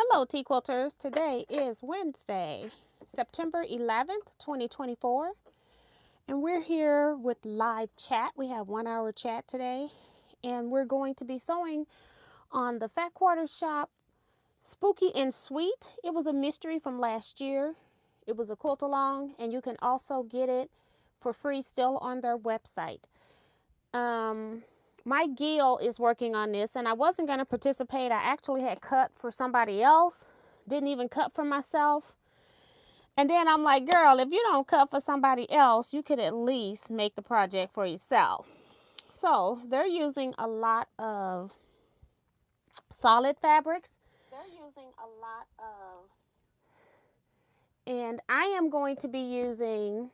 Hello, Teaquilters. Today is Wednesday, September 11th, 2024, and we're here with live chat. We have 1 hour chat today, and we're going to be sewing on the Fat Quarter Shop Spooky and Sweet. It was a mystery from last year. It was a quilt along, and you can also get it for free still on their website. My Gil is working on this, and I wasn't going to participate. I actually had cut for somebody else, didn't even cut for myself. And then I'm like, girl, if you don't cut for somebody else, you could at least make the project for yourself. So they're using a lot of solid fabrics. And I am going to be using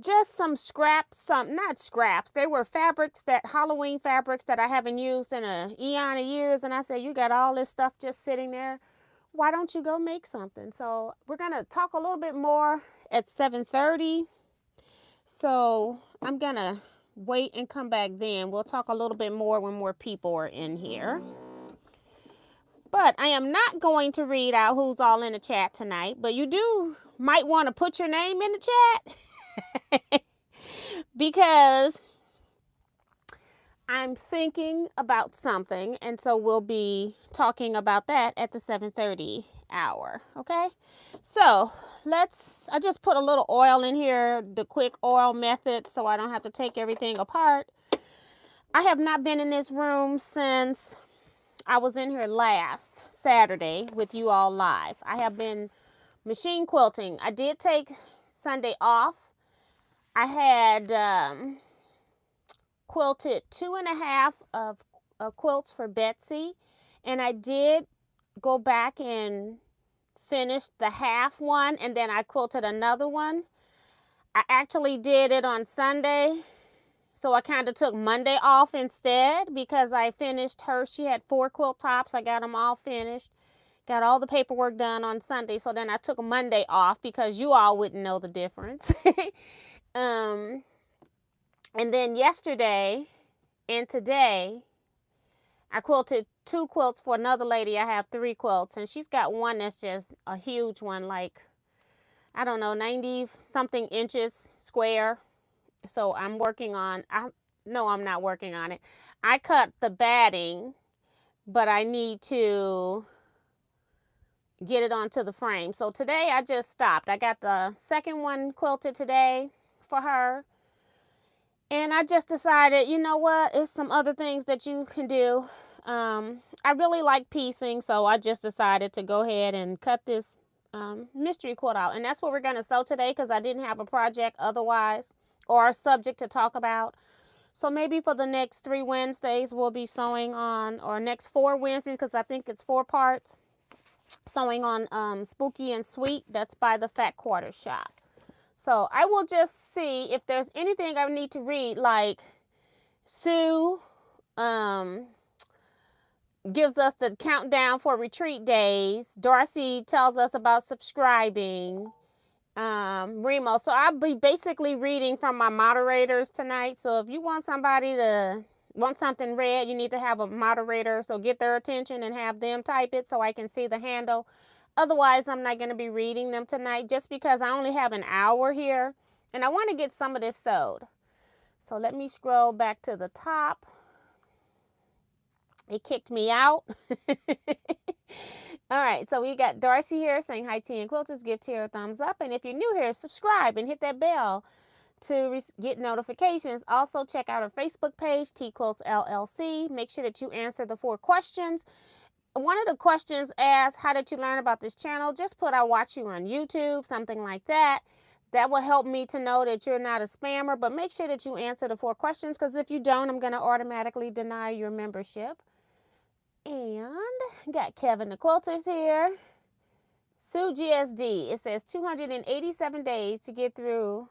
just some scraps, not scraps. They were fabrics, Halloween fabrics that I haven't used in an eon of years. And I said, you got all this stuff just sitting there. Why don't you go make something? So we're going to talk a little bit more at 7:30. So I'm going to wait and come back then. We'll talk a little bit more when more people are in here. But I am not going to read out who's all in the chat tonight. But you might want to put your name in the chat. Because I'm thinking about something, and so we'll be talking about that at the 7:30 hour, okay? So I just put a little oil in here, the quick oil method, so I don't have to take everything apart. I have not been in this room since I was in here last Saturday with you all live. I have been machine quilting. I did take Sunday off. I had quilted 2.5 of quilts for Betsy, and I did go back and finish the half one, and then I quilted another one. I actually did it on Sunday, so I kind of took Monday off instead because I finished her. She had 4 quilt tops. I got them all finished. Got all the paperwork done on Sunday, so then I took Monday off because you all wouldn't know the difference. And then yesterday and today, I quilted 2 quilts for another lady. I have 3 quilts, and she's got one that's just a huge one, like, I don't know, 90-something inches square. So I'm working on, no, I'm not working on it. I cut the batting, but I need to get it onto the frame. So today I just stopped. I got the second one quilted today for her. And I just decided, you know what, it's some other things that you can do. I really like piecing, so I just decided to go ahead and cut this mystery quilt out. And that's what we're going to sew today because I didn't have a project otherwise or a subject to talk about. So maybe for the next 3 Wednesdays, we'll be sewing on, or next 4 Wednesdays, because I think it's 4 parts, sewing on Spooky and Sweet. That's by the Fat Quarter Shop. So I will just see if there's anything I need to read, like Sue gives us the countdown for retreat days. Darcy tells us about subscribing. Remo. So I'll be basically reading from my moderators tonight. So if you want something read, you need to have a moderator. So get their attention and have them type it so I can see the handle. Otherwise, I'm not going to be reading them tonight just because I only have an hour here and I want to get some of this sewed. So let me scroll back to the top. It kicked me out. All right, so we got Darcy here saying, hi, Tea and Quilters, give Tia a thumbs up. And if you're new here, subscribe and hit that bell to get notifications. Also, check out our Facebook page, Teaquilts LLC. Make sure that you answer the 4 questions. One of the questions asks, how did you learn about this channel? Just put, I watch you on YouTube, something like that. That will help me to know that you're not a spammer. But make sure that you answer the 4 questions, because if you don't, I'm going to automatically deny your membership. And got Kevin the Quilters here. Sue GSD. It says 287 days to get through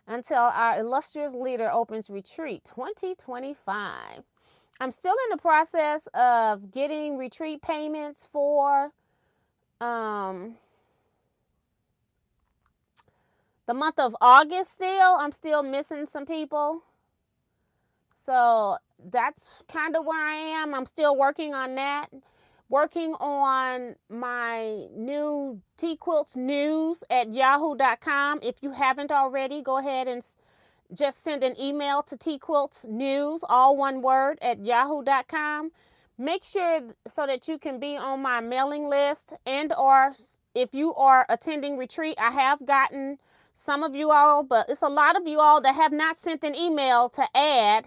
until our illustrious leader opens retreat 2025. I'm still in the process of getting retreat payments for the month of August still. I'm still missing some people. So that's kind of where I am. I'm still working on that. working on my new Teaquilts news at yahoo.com. If you haven't already, go ahead and just send an email to Teaquilts news, all one word, at yahoo.com. Make sure so that you can be on my mailing list, and or if you are attending retreat, I have gotten some of you all, but it's a lot of you all that have not sent an email to add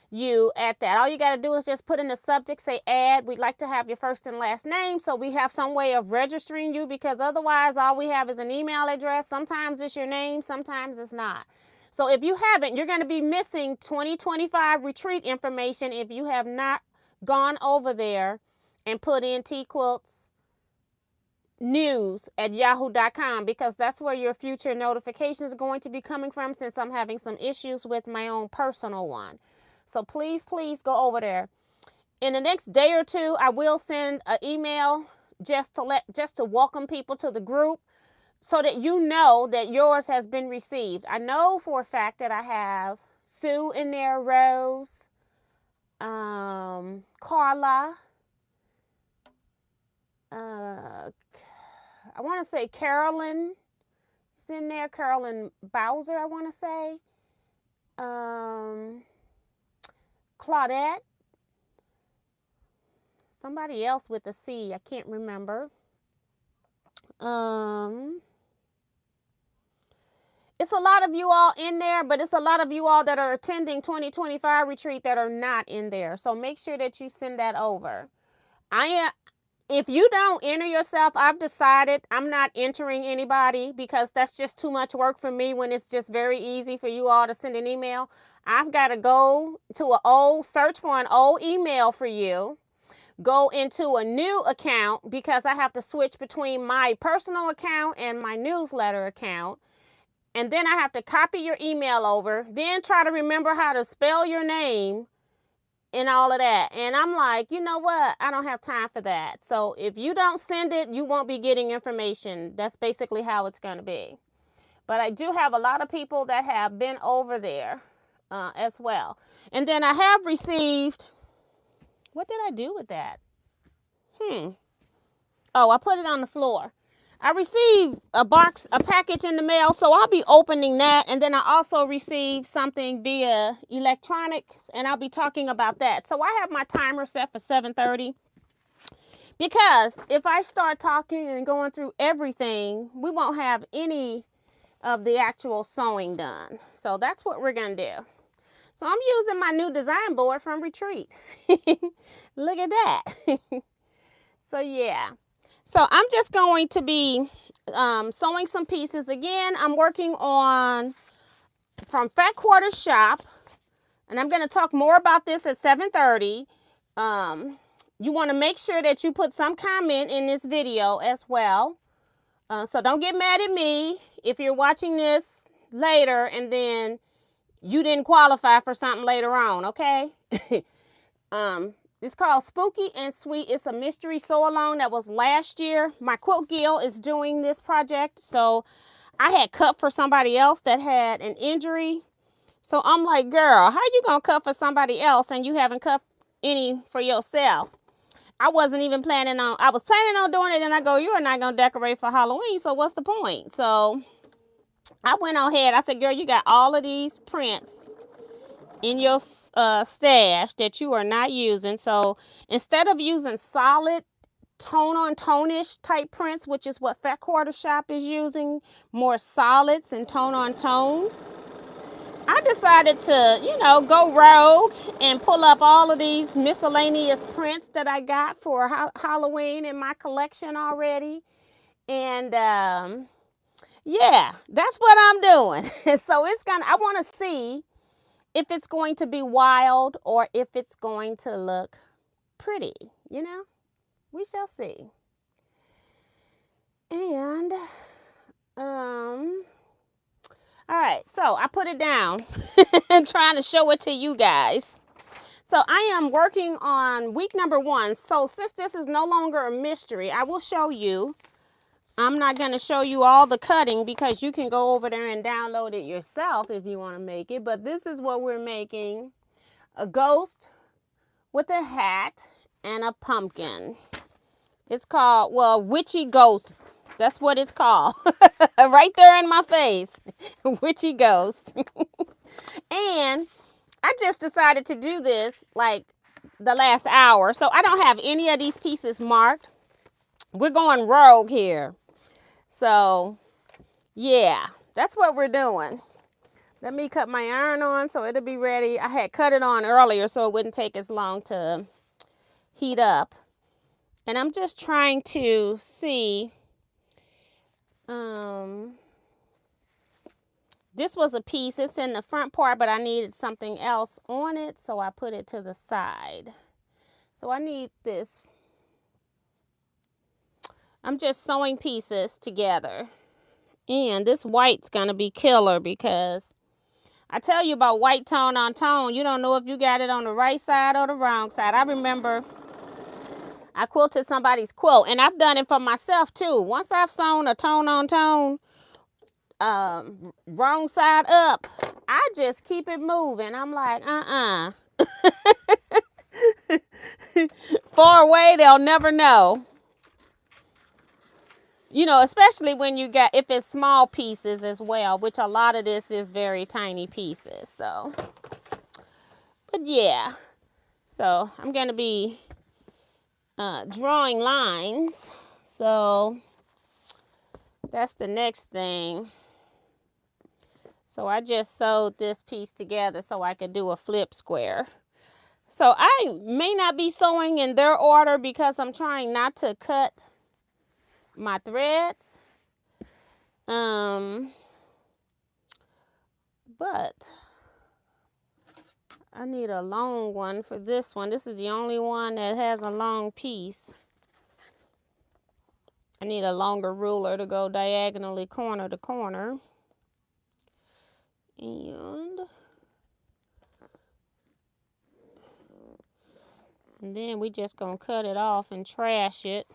you at that. All you got to do is just put in the subject, say add. We'd like to have your first and last name so we have some way of registering you, because otherwise all we have is an email address. Sometimes it's your name, sometimes it's not. So if you haven't, you're going to be missing 2025 retreat information if you have not gone over there and put in Teaquilts news at yahoo.com, because that's where your future notifications are going to be coming from, since I'm having some issues with my own personal one. So please go over there. In the next day or two, I will send an email just to welcome people to the group, so that you know that yours has been received. I know for a fact that I have Sue in there, Rose, Carla, I want to say Carolyn is in there, Carolyn Bowser, I want to say, Claudette, somebody else with a C, I can't remember. It's a lot of you all in there, but it's a lot of you all that are attending 2025 retreat that are not in there. So make sure that you send that over. If you don't enter yourself, I've decided I'm not entering anybody, because that's just too much work for me when it's just very easy for you all to send an email. I've got to go to search for an old email for you, go into a new account, because I have to switch between my personal account and my newsletter account. And then I have to copy your email over, then try to remember how to spell your name and all of that. And I'm like, you know what? I don't have time for that. So if you don't send it, you won't be getting information. That's basically how it's going to be. But I do have a lot of people that have been over there as well. And then I have received, what did I do with that? Oh, I put it on the floor. I received a package in the mail, so I'll be opening that. And then I also received something via electronics, and I'll be talking about that. So I have my timer set for 7:30, because if I start talking and going through everything, we won't have any of the actual sewing done. So that's what we're going to do. So I'm using my new design board from Retreat. Look at that. So yeah. So I'm just going to be sewing some pieces. Again, I'm working on from Fat Quarter Shop, and I'm going to talk more about this at 7:30. You want to make sure that you put some comment in this video as well. So don't get mad at me if you're watching this later and then you didn't qualify for something later on, okay? It's called Spooky and Sweet. It's a mystery sew-along that was last year. My Quilt Guild is doing this project. So I had cut for somebody else that had an injury. So I'm like, girl, how you going to cut for somebody else and you haven't cut any for yourself? I wasn't even planning on, I was planning on doing it, and I go, you're not going to decorate for Halloween, so what's the point? So I went on ahead. I said, girl, you got all of these prints in your stash that you are not using. So instead of using solid tone-on-tone-ish type prints, which is what Fat Quarter Shop is using, more solids and tone-on-tones, I decided to, go rogue and pull up all of these miscellaneous prints that I got for Halloween in my collection already. And yeah, that's what I'm doing. So I want to see if it's going to be wild or if it's going to look pretty, we shall see. And, all right, so I put it down and trying to show it to you guys. So I am working on week number 1. So since this is no longer a mystery, I will show you. I'm not going to show you all the cutting because you can go over there and download it yourself if you want to make it. But this is what we're making. A ghost with a hat and a pumpkin. It's called, well, Witchy Ghost. That's what it's called. Right there in my face. Witchy Ghost. And I just decided to do this like the last hour. So I don't have any of these pieces marked. We're going rogue here. So yeah, that's what we're doing. Let me cut my iron on so it'll be ready. I had cut it on earlier so it wouldn't take as long to heat up. And I'm just trying to see. This was a piece. It's in the front part, but I needed something else on it, so I put it to the side. So I need this. I'm just sewing pieces together. And this white's going to be killer because I tell you about white tone on tone. You don't know if you got it on the right side or the wrong side. I remember I quilted somebody's quilt, and I've done it for myself too. Once I've sewn a tone on tone, wrong side up, I just keep it moving. I'm like, far away, they'll never know. You know, especially when you got, if it's small pieces as well, which a lot of this is very tiny pieces. So, but yeah, so I'm going to be drawing lines. So that's the next thing. So I just sewed this piece together so I could do a flip square. So I may not be sewing in their order because I'm trying not to cut my threads. But I need a long one for this one. This is the only one that has a long piece. I need a longer ruler to go diagonally corner to corner. And then we just gonna cut it off and trash it.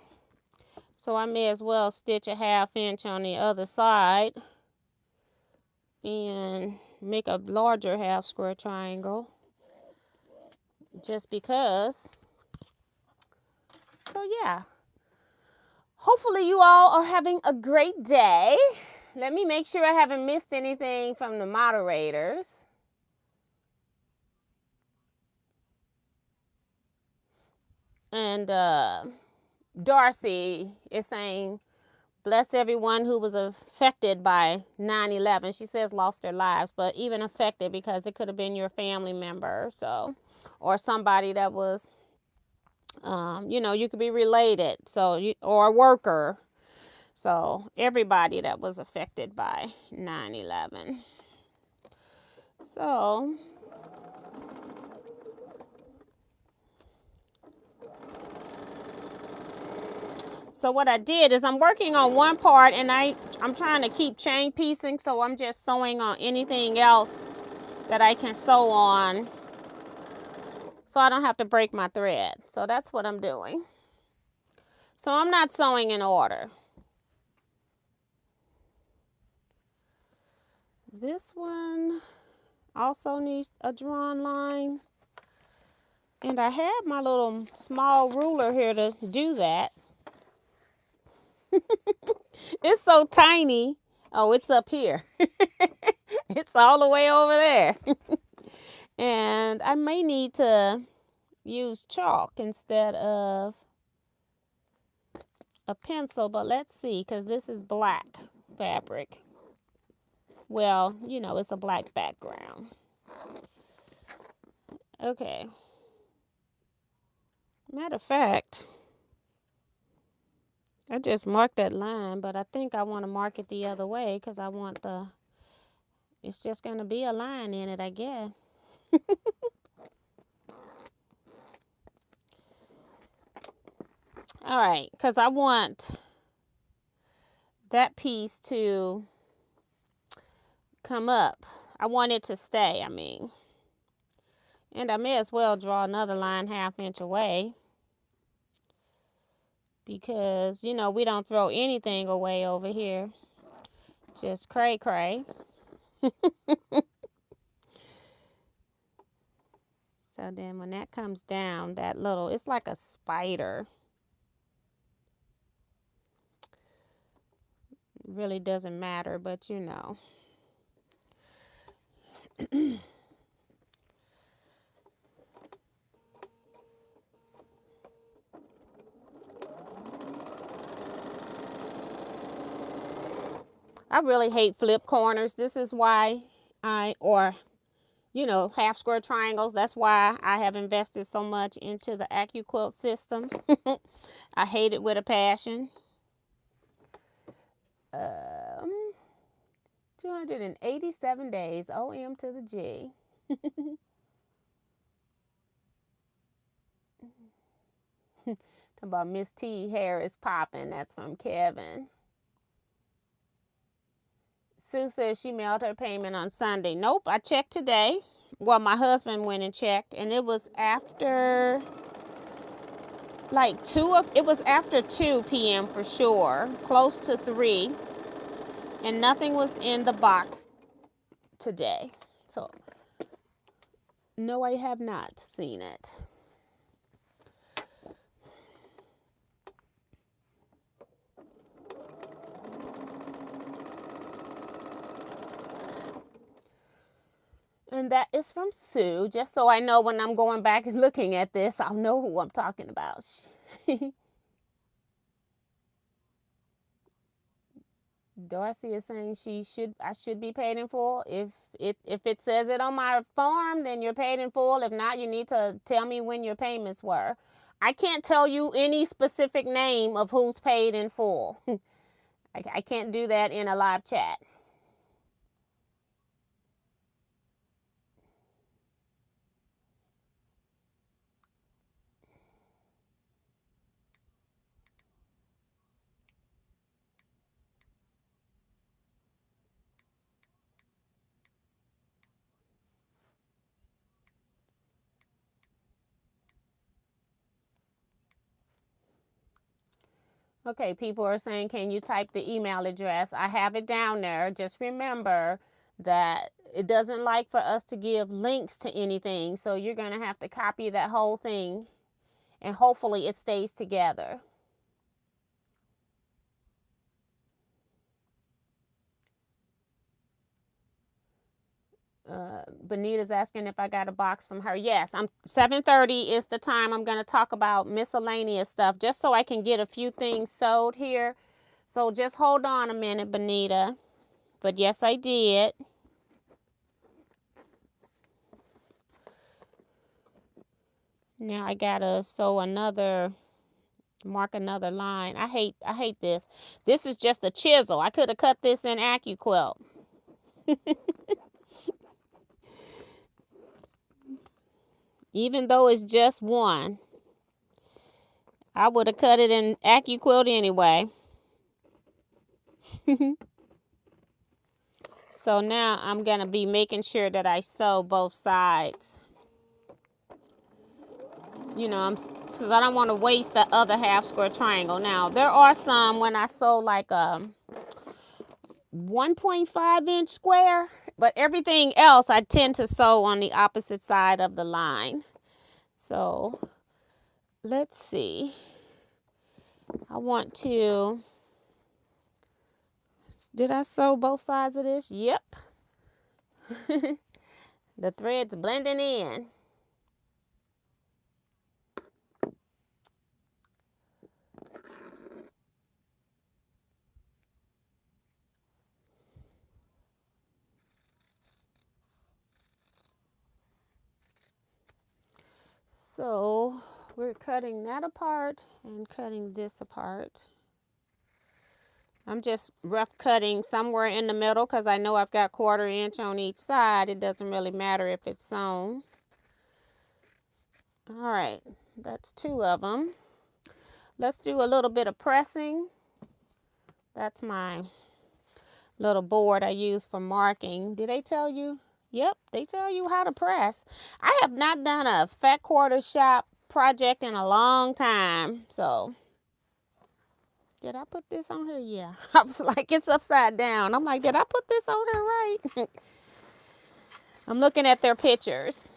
So I may as well stitch a 1/2 inch on the other side and make a larger half square triangle just because. So yeah, hopefully you all are having a great day. Let me make sure I haven't missed anything from the moderators. And Darcy is saying, bless everyone who was affected by 9/11. She says lost their lives, but even affected because it could have been your family member, so, or somebody that was, you know, you could be related, so or a worker. So everybody that was affected by 9/11. So what I did is I'm working on one part and I'm trying to keep chain piecing, so I'm just sewing on anything else that I can sew on so I don't have to break my thread. So that's what I'm doing. So I'm not sewing in order. This one also needs a drawn line. And I have my little small ruler here to do that. It's so tiny. Oh, it's up here. It's all the way over there. And I may need to use chalk instead of a pencil, but let's see, because this is black fabric. Well, you know, it's a black background. Okay. Matter of fact, I just marked that line, but I think I want to mark it the other way because I want it's just going to be a line in it, I guess. All right, because I want that piece to come up. I want it to stay, I mean. And I may as well draw another line 1/2 inch away. Because, you know, we don't throw anything away over here. Just cray cray. So then when that comes down, that little, it's like a spider. really doesn't matter, but you know. I really hate flip corners. This is why half square triangles. That's why I have invested so much into the Teaquilt system. I hate it with a passion. 287 days. OM to the G. Talking about Miss T hair is popping. That's from Kevin. Sue says she mailed her payment on Sunday. Nope, I checked today. Well, my husband went and checked, and it was after it was after 2 p.m. for sure, close to 3, and nothing was in the box today. So, no, I have not seen it. And that is from Sue, just so I know when I'm going back and looking at this, I'll know who I'm talking about. Darcy is saying I should be paid in full. If it says it on my form, then you're paid in full. If not, you need to tell me when your payments were. I can't tell you any specific name of who's paid in full. I can't do that in a live chat. Okay, people are saying, can you type the email address? I have it down there. Just remember that it doesn't like for us to give links to anything. So you're going to have to copy that whole thing, and hopefully it stays together. Benita's asking if I got a box from her. Yes, 7:30 is the time I'm going to talk about miscellaneous stuff, just so I can get a few things sold here. So just hold on a minute, Benita. But yes, I did. Now I gotta mark another line. I hate this. This is just a chisel. I could have cut this in Teaquilt. Even though it's just one, I would have cut it in Teaquilt anyway. So now I'm going to be making sure that I sew both sides. Because I don't want to waste the other half square triangle. Now, there are some when I sew like a 1.5 inch square, but everything else I tend to sew on the opposite side of the line. So let's see. Did I sew both sides of this? Yep. The thread's blending in. So we're cutting that apart and cutting this apart. I'm just rough cutting somewhere in the middle because I know I've got 1/4 inch on each side. It doesn't really matter if it's sewn. All right, that's 2 of them. Let's do a little bit of pressing. That's my little board I use for marking. Did they tell you? Yep, they tell you how to press. I have not done a fat quarter shop project in a long time, so did I put this on here? Yeah. I was like, it's upside down. I'm like, did I put this on here right? I'm looking at their pictures.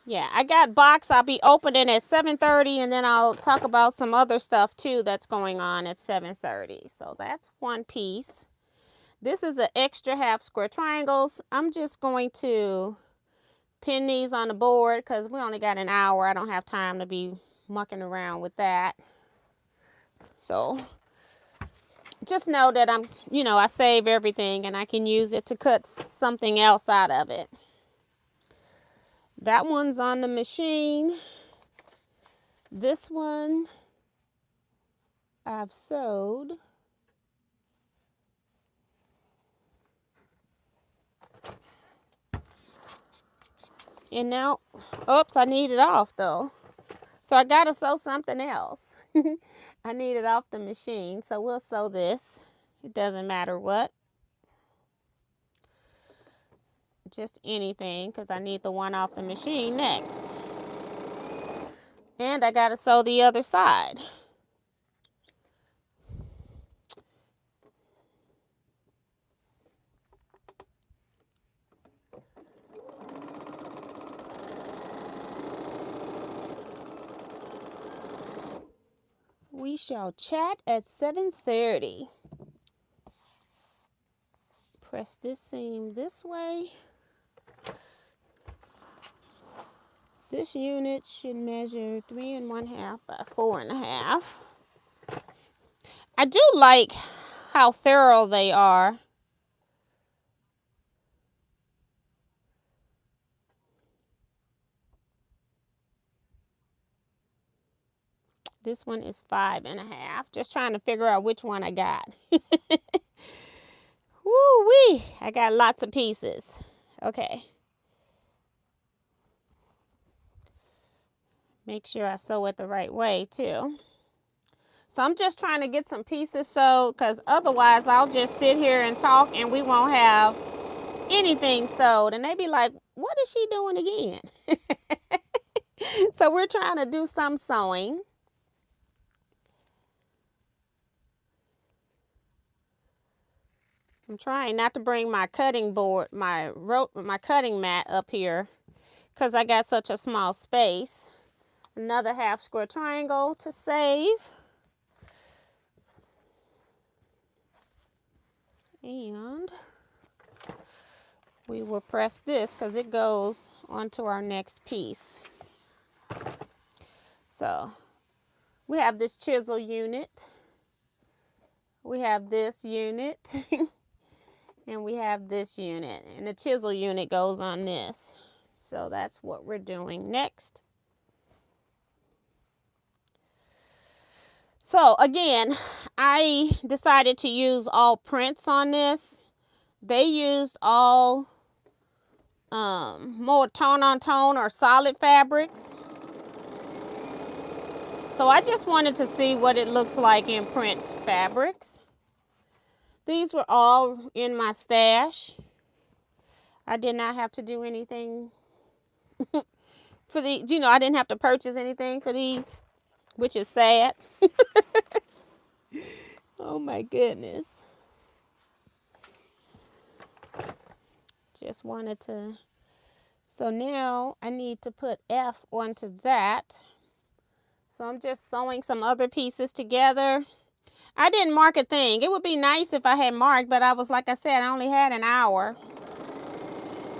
Yeah, I got box. I'll be opening at 7:30, and then I'll talk about some other stuff too that's going on at 7:30. So that's one piece. This is an extra half square triangles. I'm just going to pin these on the board because we only got an hour. I don't have time to be mucking around with that. So just know that I save everything and I can use it to cut something else out of it. That one's on the machine. This one I've sewed. And now, oops, I need it off though. So I gotta sew something else. I need it off the machine, so we'll sew this. It doesn't matter what. Just anything, because I need the one off the machine next. And I gotta sew the other side. We shall chat at 7:30. Press this seam this way. This unit should measure 3 1/2 by 4 1/2. I do like how thorough they are. This one is 5 1/2. Just trying to figure out which one I got. Woo-wee! I got lots of pieces. Okay. Make sure I sew it the right way too. So I'm just trying to get some pieces sewed because otherwise I'll just sit here and talk and we won't have anything sewed. And they be like, what is she doing again? So we're trying to do some sewing. I'm trying not to bring my cutting board, my cutting mat up here because I got such a small space. Another half square triangle to save. And we will press this because it goes onto our next piece. So we have this chisel unit. We have this unit. And we have this unit. And the chisel unit goes on this. So that's what we're doing next. So again, I decided to use all prints on this. They used all more tone on tone or solid fabrics. So I just wanted to see what it looks like in print fabrics. These were all in my stash. I did not have to do anything for the, I didn't have to purchase anything for these, which is sad. Oh my goodness. Just wanted to. So now I need to put F onto that. So I'm just sewing some other pieces together. I didn't mark a thing. It would be nice if I had marked, but I was, like I said, I only had an hour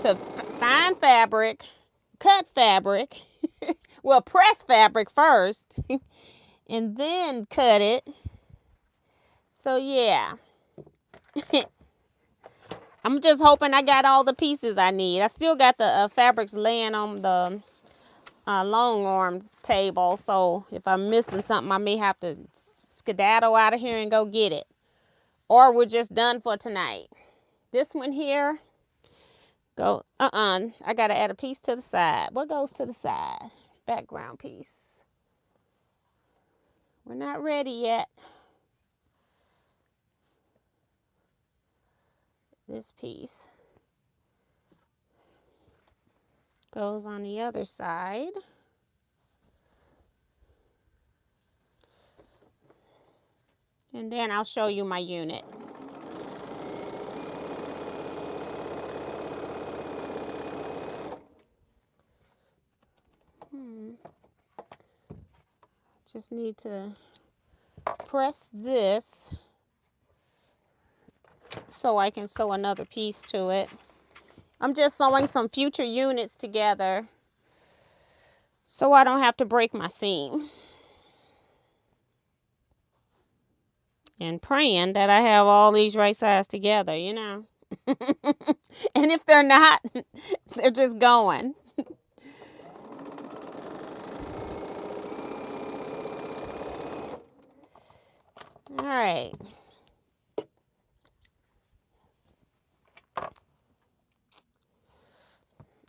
to find fabric, cut fabric, well, press fabric first, and then cut it. So yeah. I'm just hoping I got all the pieces I need. I still got the fabrics laying on the long arm table, so if I'm missing something, I may have to skedaddle out of here and go get it. Or we're just done for tonight. This one here, I gotta add a piece to the side. What goes to the side? Background piece. We're not ready yet. This piece goes on the other side. And then I'll show you my unit. Just need to press this so I can sew another piece to it. I'm just sewing some future units together so I don't have to break my seam. And praying that I have all these right sides together, you know. And if they're not, they're just going. All right.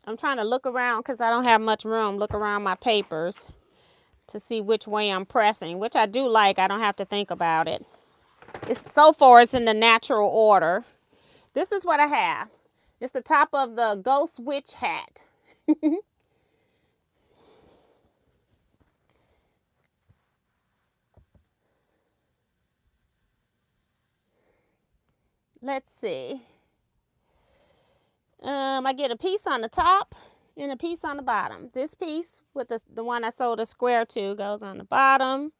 I'm trying to look around because I don't have much room. Look around my papers to see which way I'm pressing, which I do like. I don't have to think about it. So far, it's in the natural order. This is what I have. It's the top of the ghost witch hat. Let's see. I get a piece on the top and a piece on the bottom. This piece with the one I sewed a square to goes on the bottom.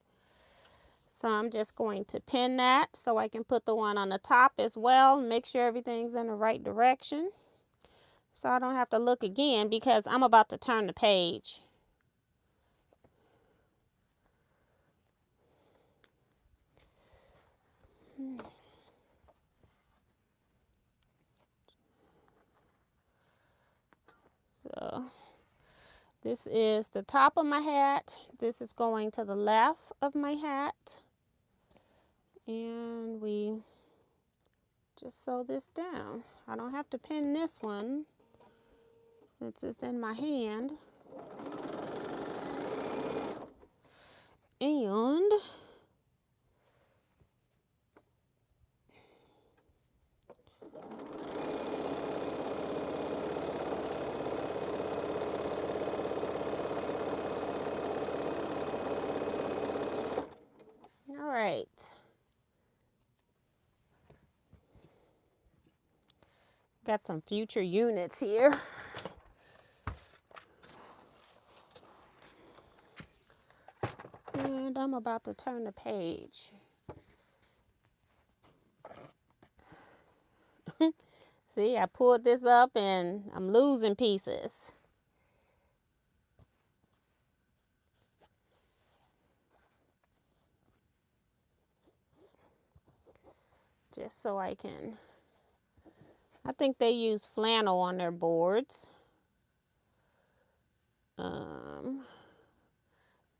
So I'm just going to pin that so I can put the one on the top as well. Make sure everything's in the right direction. So I don't have to look again because I'm about to turn the page. So this is the top of my hat. This is going to the left of my hat. And we just sew this down. I don't have to pin this one since it's in my hand. And all right. Got some future units here. And I'm about to turn the page. See, I pulled this up and I'm losing pieces. Just so I can, I think they use flannel on their boards.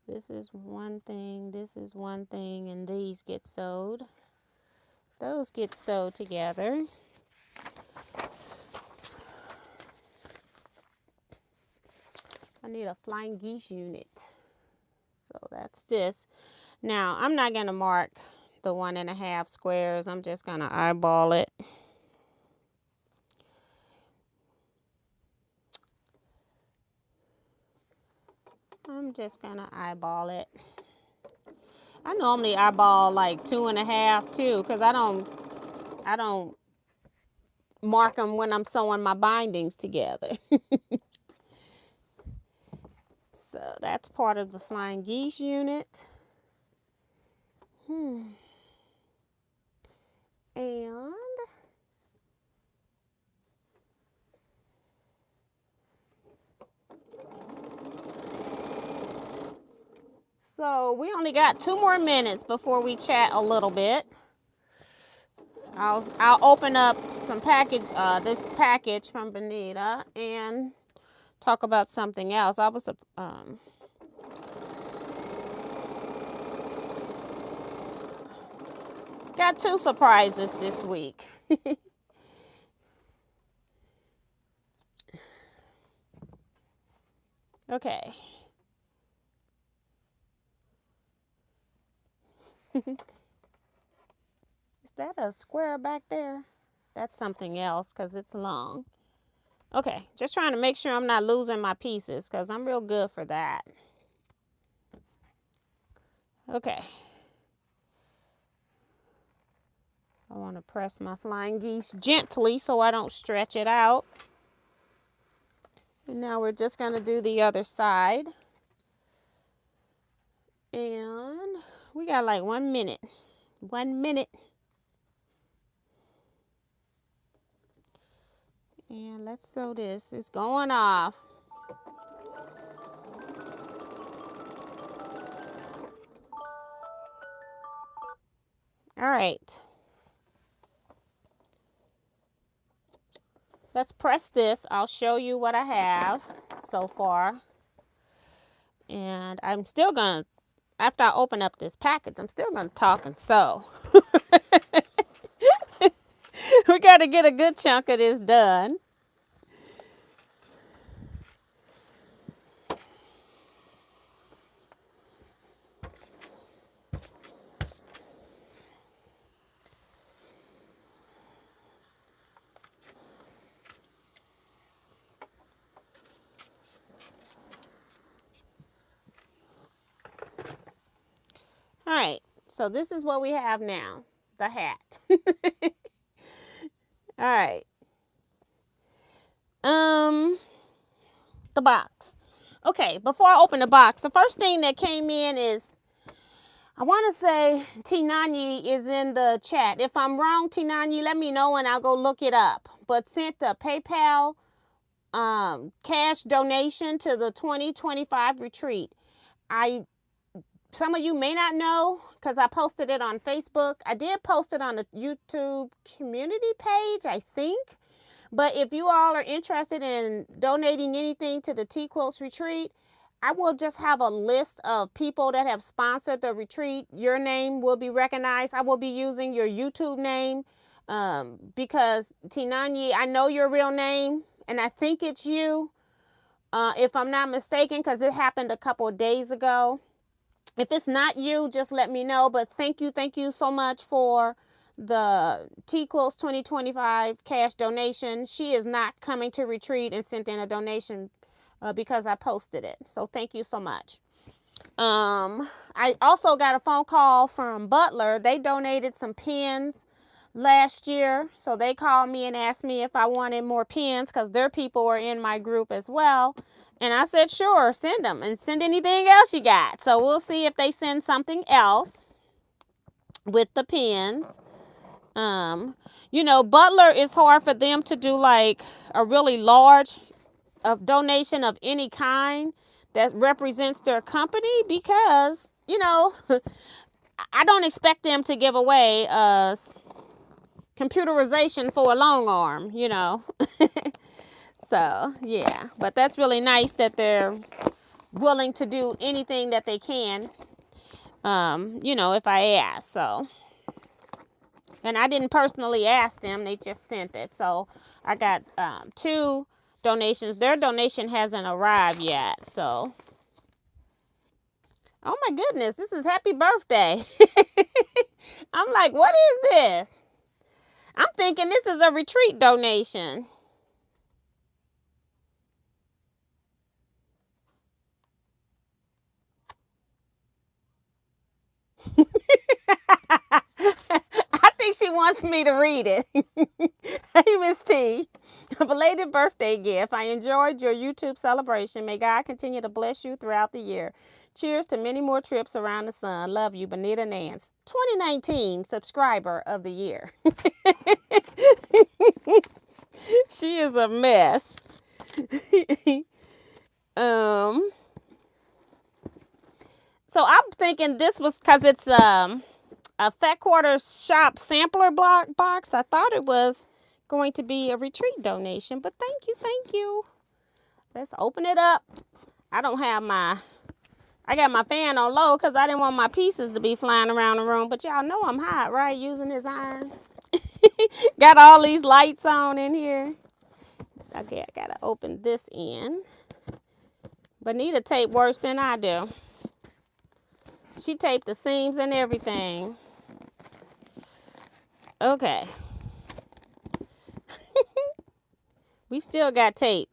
This is one thing, this is one thing, and these get sewed. Those get sewed together. I need a flying geese unit. So that's this. Now, I'm not going to mark the 1.5 squares. I'm just going to eyeball it. I'm just going to eyeball it. I normally eyeball like 2.5 too, because I don't mark them when I'm sewing my bindings together. So that's part of the flying geese unit. And so we only got 2 more minutes before we chat a little bit. I'll open up some this package from Benita and talk about something else. I was got 2 surprises this week. Okay. Is that a square back there? That's something else because it's long. Okay, just trying to make sure I'm not losing my pieces because I'm real good for that. Okay. I want to press my flying geese gently so I don't stretch it out. And now we're just going to do the other side. And we got like 1 minute. 1 minute. And let's sew this. It's going off. All right. Let's press this. I'll show you what I have so far. And I'm still going to, after I open up this package, I'm still going to talk and sew. We got to get a good chunk of this done. All right, so this is what we have now, the hat. All right. The box. Okay, before I open the box, the first thing that came in is, I want to say Tinani is in the chat. If I'm wrong, Tinani, let me know and I'll go look it up. But sent a PayPal cash donation to the 2025 retreat. Some of you may not know because I posted it on Facebook. I did post it on the YouTube community page, I think. But if you all are interested in donating anything to the Teaquilts retreat, I will just have a list of people that have sponsored the retreat. Your name will be recognized. I will be using your YouTube name because Tinani, I know your real name and I think it's you. If I'm not mistaken, because it happened a couple of days ago. If it's not you, just let me know. But thank you so much for the Teaquilts 2025 cash donation. She is not coming to retreat and sent in a donation because I posted it. So thank you so much. I also got a phone call from Butler. They donated some pens last year. So they called me and asked me if I wanted more pens because their people were in my group as well. And I said, sure, send them and send anything else you got. So we'll see if they send something else with the pens. You know, Butler, is hard for them to do like a really large donation of any kind that represents their company because, you know, I don't expect them to give away computerization for a long arm, you know. So, yeah, but that's really nice that they're willing to do anything that they can, you know, if I ask. So, and I didn't personally ask them, they just sent it. So I got 2 donations. Their donation hasn't arrived yet. So, oh my goodness, this is happy birthday. I'm like, what is this? I'm thinking this is a retreat donation. I think she wants me to read it. Hey, Miss T. A belated birthday gift. I enjoyed your YouTube celebration. May God continue to bless you throughout the year. Cheers to many more trips around the sun. Love you, Bonita Nance. 2019 subscriber of the year. She is a mess. So I'm thinking this was because it's a Fat Quarters Shop sampler block box. I thought it was going to be a retreat donation, but thank you. Let's open it up. I got my fan on low because I didn't want my pieces to be flying around the room, but y'all know I'm hot, right? Using this iron. Got all these lights on in here. Okay, I gotta open this end. Bonita tape worse than I do. She taped the seams and everything. Okay. We still got tape.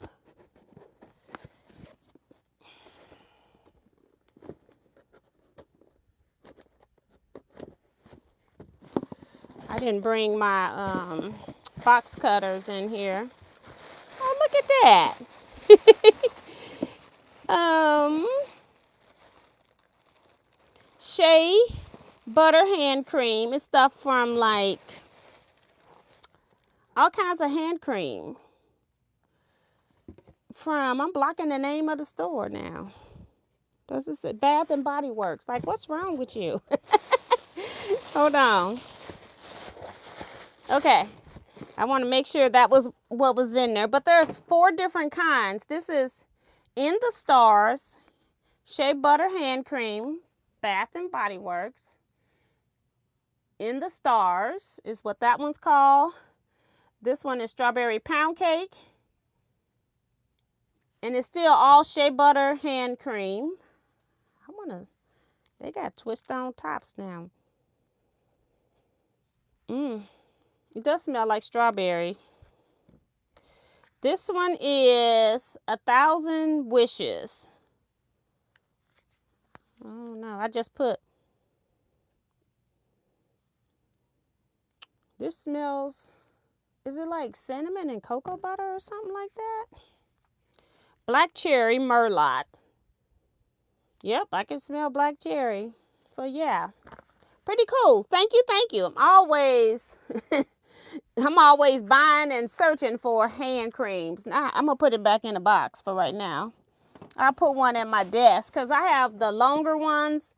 I didn't bring my box cutters in here. Oh, look at that. shea butter hand cream. It's stuff from like all kinds of hand cream. I'm blocking the name of the store now. Does it say Bath and Body Works? Like, what's wrong with you? Hold on. Okay. I want to make sure that was what was in there. But there's 4 different kinds. This is In the Stars, Shea Butter Hand Cream, Bath and Body Works. In the Stars is what that one's called. This one is Strawberry Pound Cake. And it's still all shea butter hand cream. They got twist on tops now. It does smell like strawberry. This one is 1,000 Wishes. Oh no, I just put. This smells, is it like cinnamon and cocoa butter or something like that? Black Cherry Merlot. Yep, I can smell black cherry. So yeah, pretty cool. Thank you. I'm always buying and searching for hand creams. Now I'm gonna put it back in the box for right now. I'll put one at my desk because I have the longer ones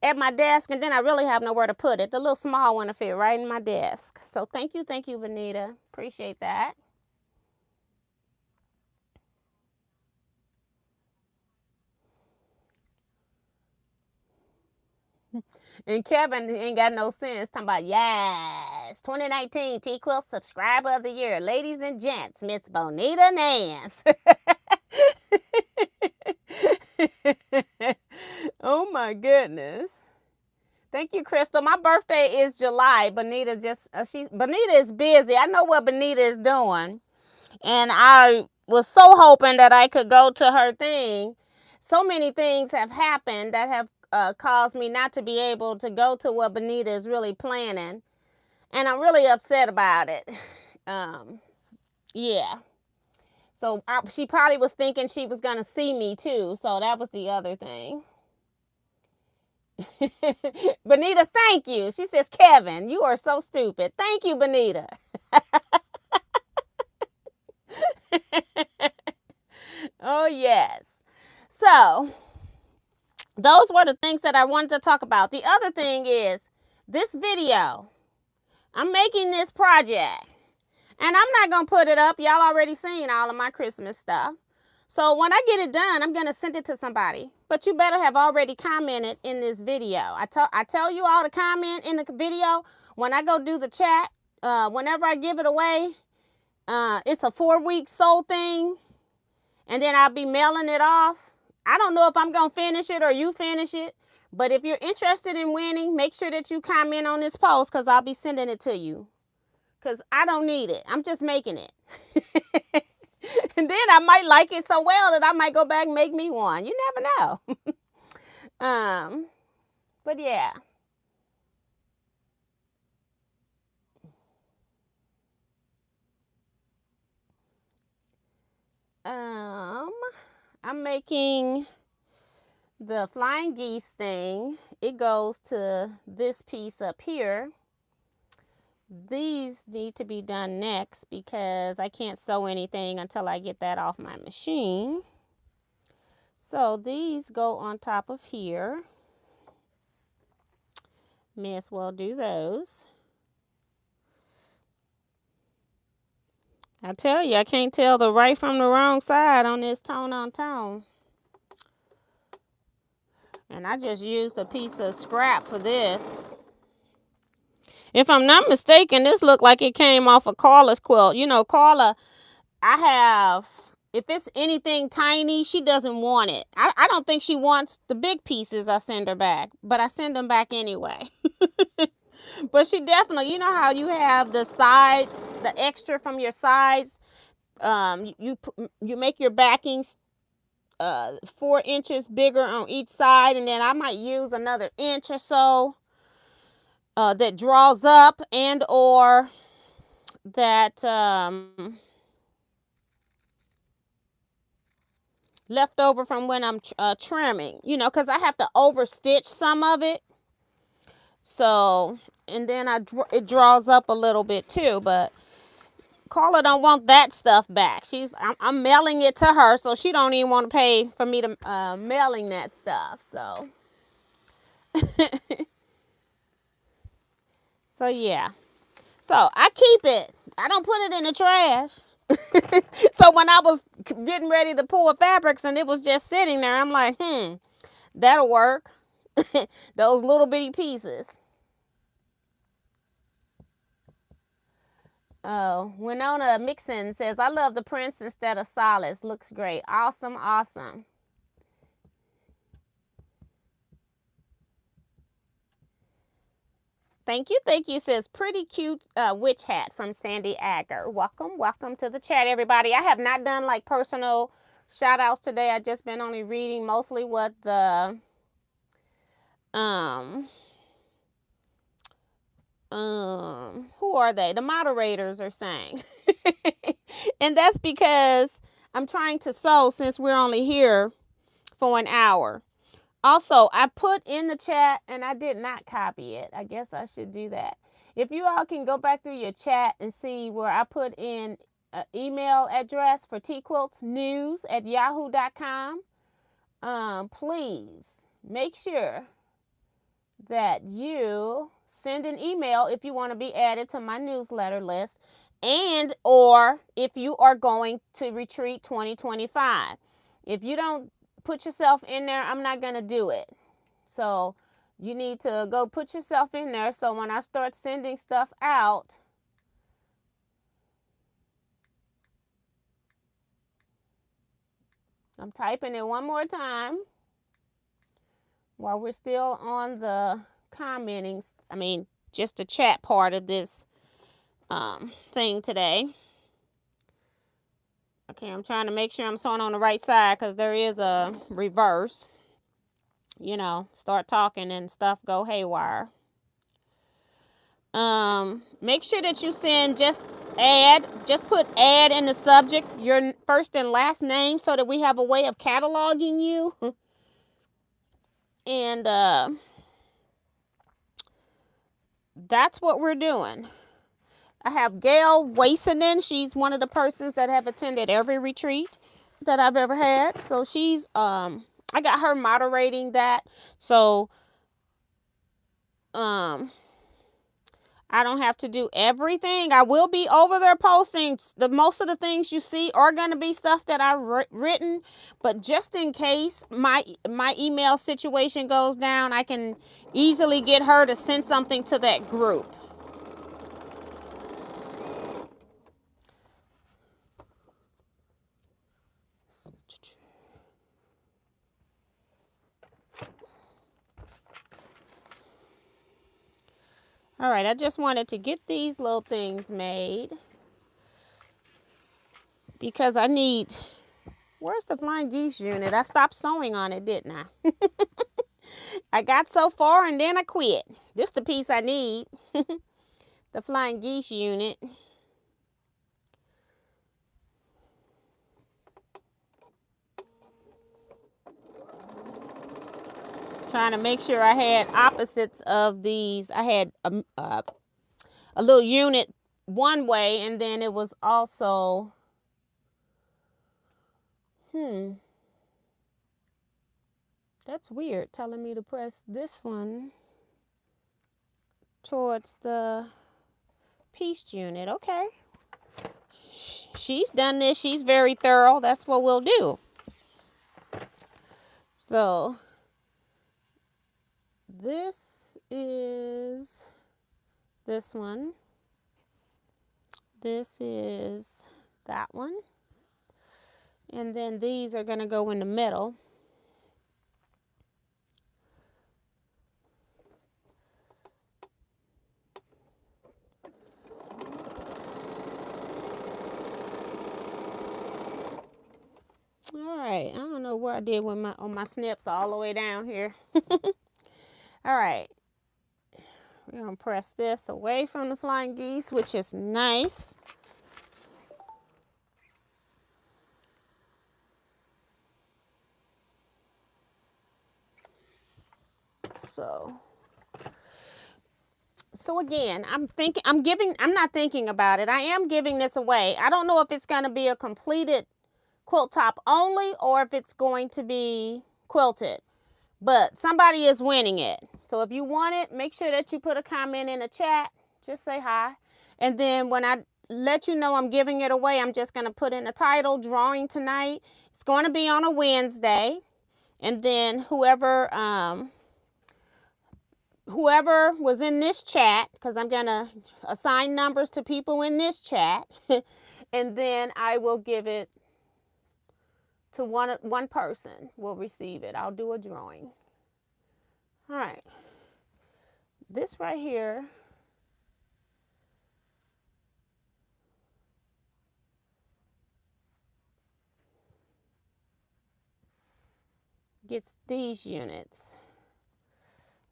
at my desk, and then I really have nowhere to put it. The little small one will fit right in my desk. So thank you, Benita. Appreciate that. And Kevin ain't got no sense talking about, yes, 2019 Teaquilts Subscriber of the Year. Ladies and gents, Miss Bonita Nance. Oh my goodness. Thank you, Crystal. My birthday is July. Bonita Bonita is busy. I know what Bonita is doing. And I was so hoping that I could go to her thing. So many things have happened that have caused me not to be able to go to what Bonita is really planning. And I'm really upset about it. Yeah. So she probably was thinking she was going to see me too. So that was the other thing. Bonita, thank you. She says, Kevin, you are so stupid. Thank you, Bonita. Oh, yes. So those were the things that I wanted to talk about. The other thing is this video. I'm making this project. And I'm not going to put it up. Y'all already seen all of my Christmas stuff. So when I get it done, I'm going to send it to somebody. But you better have already commented in this video. I tell you all to comment in the video. When I go do the chat, whenever I give it away, it's a 4-week sold thing. And then I'll be mailing it off. I don't know if I'm going to finish it or you finish it. But if you're interested in winning, make sure that you comment on this post because I'll be sending it to you. Because I don't need it. I'm just making it. And then I might like it so well that I might go back and make me one. You never know. But yeah. I'm making the flying geese thing. It goes to this piece up here. These need to be done next because I can't sew anything until I get that off my machine. So these go on top of here. May as well do those. I tell you, I can't tell the right from the wrong side on this tone on tone. And I just used a piece of scrap for this. If I'm not mistaken, this looked like it came off of Carla's quilt. You know, Carla, if it's anything tiny, she doesn't want it. I don't think she wants the big pieces I send her back, but I send them back anyway. But she definitely, you know how you have the sides, the extra from your sides. You make your backings 4 inches bigger on each side, and then I might use another inch or so that draws up and or that left over from when I'm trimming, you know, because I have to over stitch some of it. So, and then it draws up a little bit too, but Carla don't want that stuff back. I'm mailing it to her, so she don't even want to pay for me to mailing that stuff. So, so yeah. So I keep it. I don't put it in the trash. So when I was getting ready to pull fabrics and it was just sitting there, I'm like, that'll work. Those little bitty pieces. Oh, Winona Mixon says, I love the prints instead of solids. Looks great. Awesome, awesome. Thank you, says pretty cute witch hat from Sandy Agger. Welcome to the chat, everybody. I have not done like personal shout outs today. I just been only reading mostly what the who are they? The moderators are saying. And that's because I'm trying to sew since we're only here for an hour. Also, I put in the chat and I did not copy it. I guess I should do that. If you all can go back through your chat and see where I put in an email address for Teaquilts news at yahoo.com, please make sure that you send an email if you want to be added to my newsletter list, and or if you are going to Retreat 2025. If you don't put yourself in there, I'm not going to do it. So you need to go put yourself in there, so when I start sending stuff out, I'm typing it one more time while we're still on the commenting, just the chat part of this thing today. Okay, I'm trying to make sure I'm sewing on the right side because there is a reverse. You know, start talking and stuff go haywire. Make sure that you send just put add in the subject, your first and last name, so that we have a way of cataloging you. And that's what we're doing. I have Gail Waisinen. She's one of the persons that have attended every retreat that I've ever had. So she's I got her moderating that. So I don't have to do everything. I will be over there posting. Most of the things you see are going to be stuff that I've written, but just in case my email situation goes down, I can easily get her to send something to that group. All right, I just wanted to get these little things made because I need, where's the flying geese unit? I stopped sewing on it, didn't I? I got so far and then I quit. This is the piece I need. The flying geese unit. Trying to make sure I had opposites of these. I had a little unit one way, and then it was also, that's weird, telling me to press this one towards the piece unit. Okay. She's done this. She's very thorough. That's what we'll do. So this is this one. This is that one. And then these are going to go in the middle. All right, I don't know where I did with my snips all the way down here. All right, we're gonna press this away from the flying geese, which is nice. So So again, I'm not thinking about it. I am giving this away. I don't know if it's going to be a completed quilt top only or if it's going to be quilted. But somebody is winning it. So if you want it, make sure that you put a comment in the chat. Just say hi. And then when I let you know I'm giving it away, I'm just going to put in the title, drawing tonight. It's going to be on a Wednesday. And then whoever was in this chat, because I'm going to assign numbers to people in this chat, and then I will give it to one person will receive it. I'll do a drawing. All right. This right here gets these units.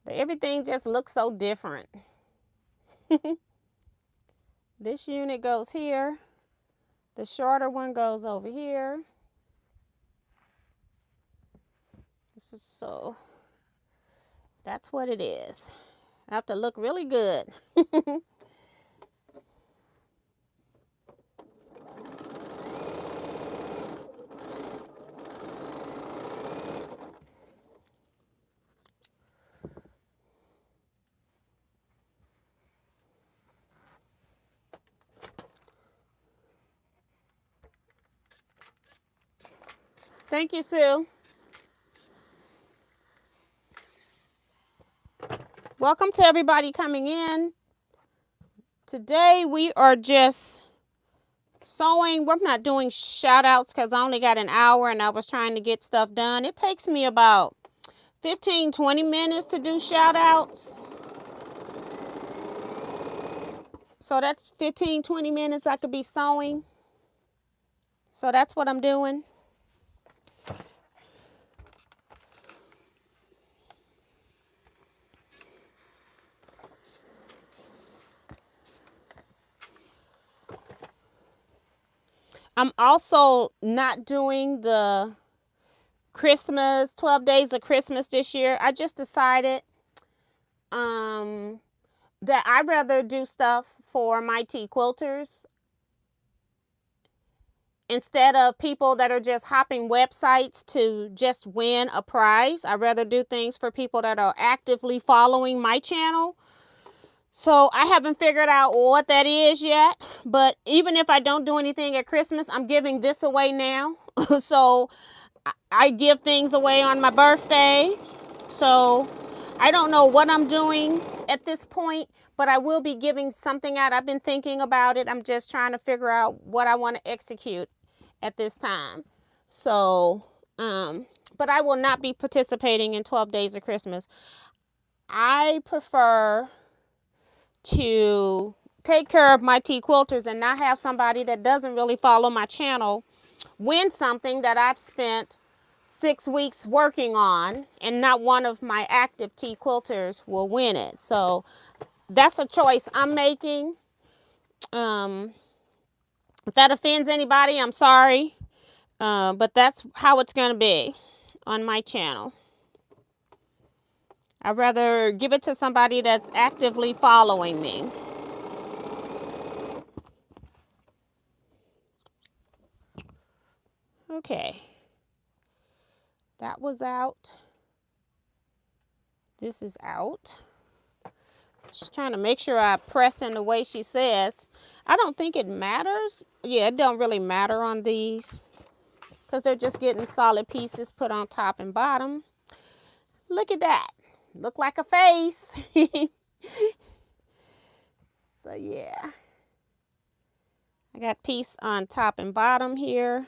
Everything just looks so different. This unit goes here. The shorter one goes over here. So that's what it is. I have to look really good. Thank you, Sue. Welcome to everybody coming in. Today we are just sewing. We're not doing shout outs because I only got an hour and I was trying to get stuff done. It takes me about 15-20 minutes to do shout outs. So that's 15-20 minutes I could be sewing. So that's what I'm doing. I'm also not doing the Christmas, 12 days of Christmas this year. I just decided that I'd rather do stuff for my Teaquilters instead of people that are just hopping websites to just win a prize. I'd rather do things for people that are actively following my channel. So I haven't figured out what that is yet, but even if I don't do anything at Christmas, I'm giving this away now. So I give things away on my birthday. So I don't know what I'm doing at this point, but I will be giving something out. I've been thinking about it. I'm just trying to figure out what I want to execute at this time. So, but I will not be participating in 12 Days of Christmas. I prefer to take care of my Teaquilters and not have somebody that doesn't really follow my channel win something that I've spent 6 weeks working on, and not one of my active Teaquilters will win it. So that's a choice I'm making. If that offends anybody, I'm sorry. But that's how it's going to be on my channel. I'd rather give it to somebody that's actively following me. Okay. That was out. This is out. Just trying to make sure I press in the way she says. I don't think it matters. Yeah, it don't really matter on these because they're just getting solid pieces put on top and bottom. Look at that. Look like a face. So yeah. I got piece on top and bottom here.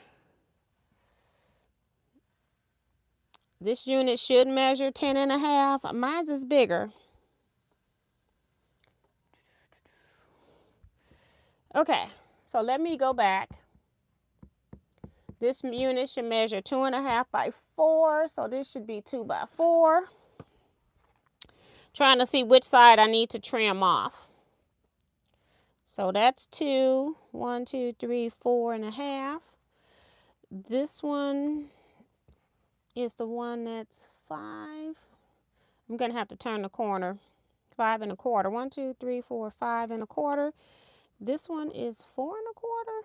This unit should measure 10.5. Mine's is bigger. Okay, so let me go back. This unit should measure 2.5 by 4, so this should be 2 by 4. Trying to see which side I need to trim off. So that's 2, 1, 2, 3, 4.5. This one is the one that's 5. I'm gonna have to turn the corner 5 1/4. 1, 2, 3, 4, 5 1/4. This one is 4 1/4.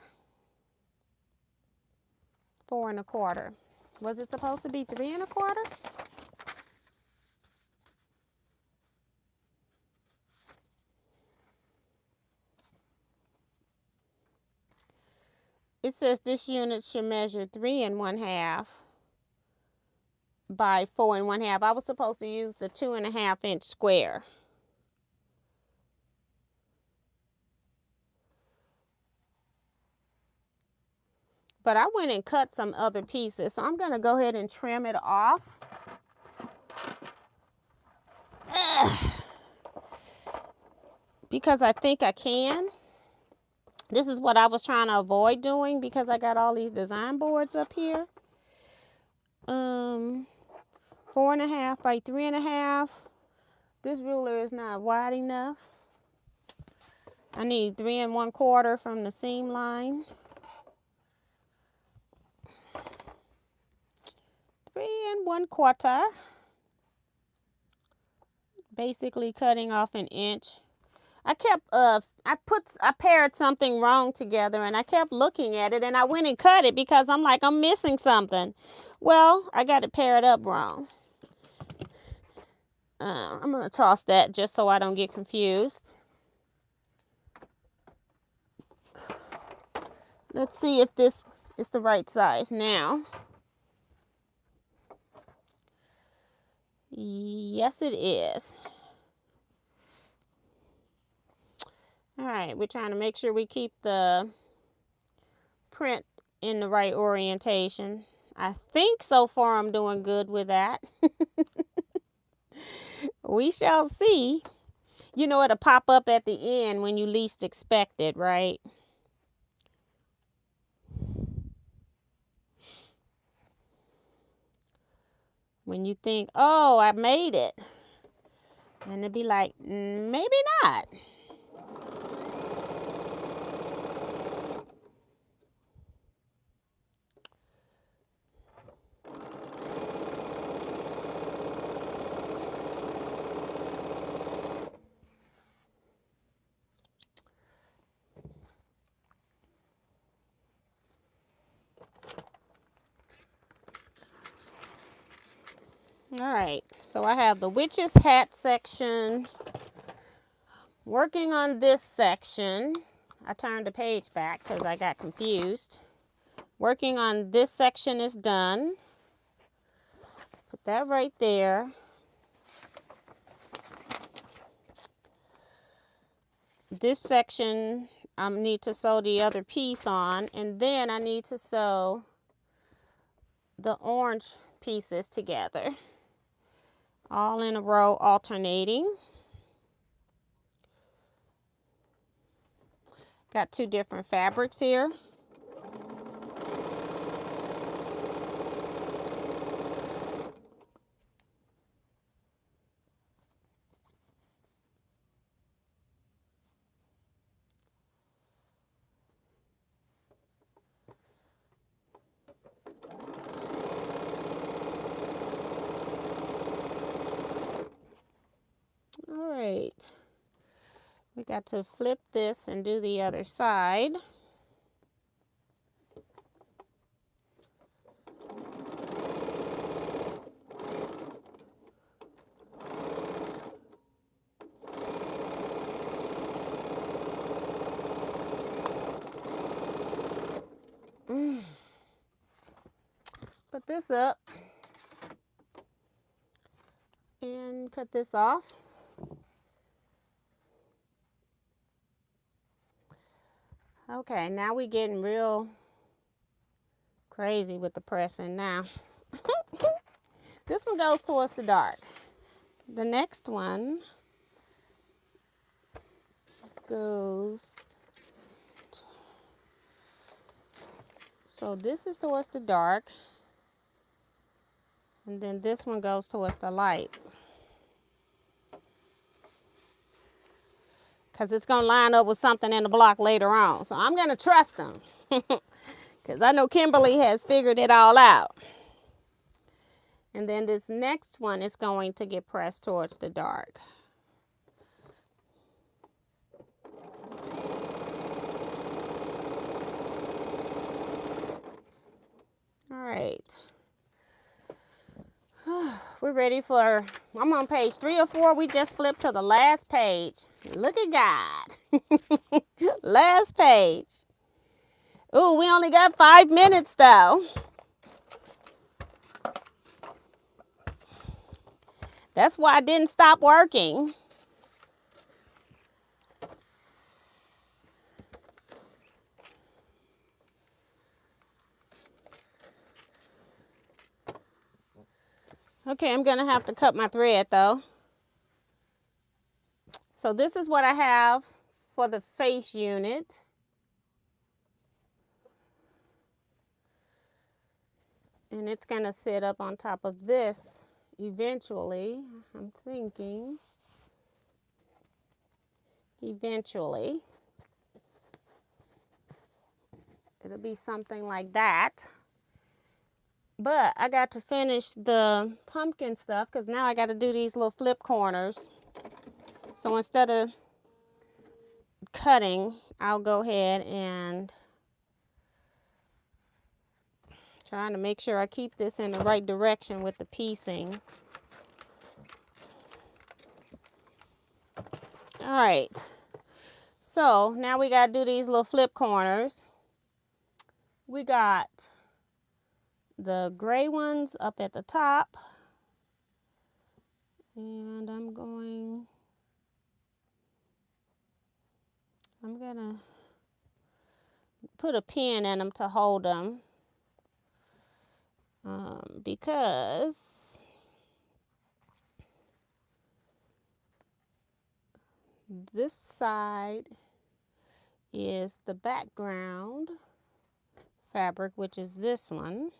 4 1/4. Was it supposed to be 3 1/4? It says this unit should measure 3 1/2 by 4 1/2. I was supposed to use the 2 1/2 inch square. But I went and cut some other pieces, so I'm going to go ahead and trim it off. Because I think I can. This is what I was trying to avoid doing because I got all these design boards up here. 4 1/2 by 3 1/2. This ruler is not wide enough. I need 3 1/4 from the seam line. 3 1/4. Basically cutting off an inch. I paired something wrong together and I kept looking at it and I went and cut it because I'm like, I'm missing something. Well, I got it paired up wrong. I'm going to toss that just so I don't get confused. Let's see if this is the right size now. Yes, it is. All right, we're trying to make sure we keep the print in the right orientation. I think so far I'm doing good with that. We shall see. You know, it'll pop up at the end when you least expect it, right? When you think, oh, I made it. And it'd be like, maybe not. All right, so I have the witch's hat section. Working on this section. I turned the page back because I got confused. Working on this section is done. Put that right there. This section, I need to sew the other piece on, and then I need to sew the orange pieces together. All in a row, alternating. Got 2 different fabrics here. All right. We got to flip this and do the other side. Put this up and cut this off. Okay, now we're getting real crazy with the pressing now. This one goes towards the dark. The next one goes, so this is towards the dark, and then this one goes towards the light. Because it's going to line up with something in the block later on. So I'm going to trust them. Because I know Kimberly has figured it all out. And then this next one is going to get pressed towards the dark. All right. We're ready for, I'm on page 3 or 4. We just flipped to the last page. Look at God. Last page. Ooh, we only got 5 minutes though. That's why I didn't stop working. Okay, I'm gonna have to cut my thread though. So this is what I have for the face unit. And it's gonna sit up on top of this eventually. I'm thinking eventually it'll be something like that. But I got to finish the pumpkin stuff because now I got to do these little flip corners. So instead of cutting, I'll go ahead and trying to make sure I keep this in the right direction with the piecing. All right. So now we got to do these little flip corners. We got the gray ones up at the top. And I'm gonna put a pin in them to hold them. Because this side is the background fabric, which is this one.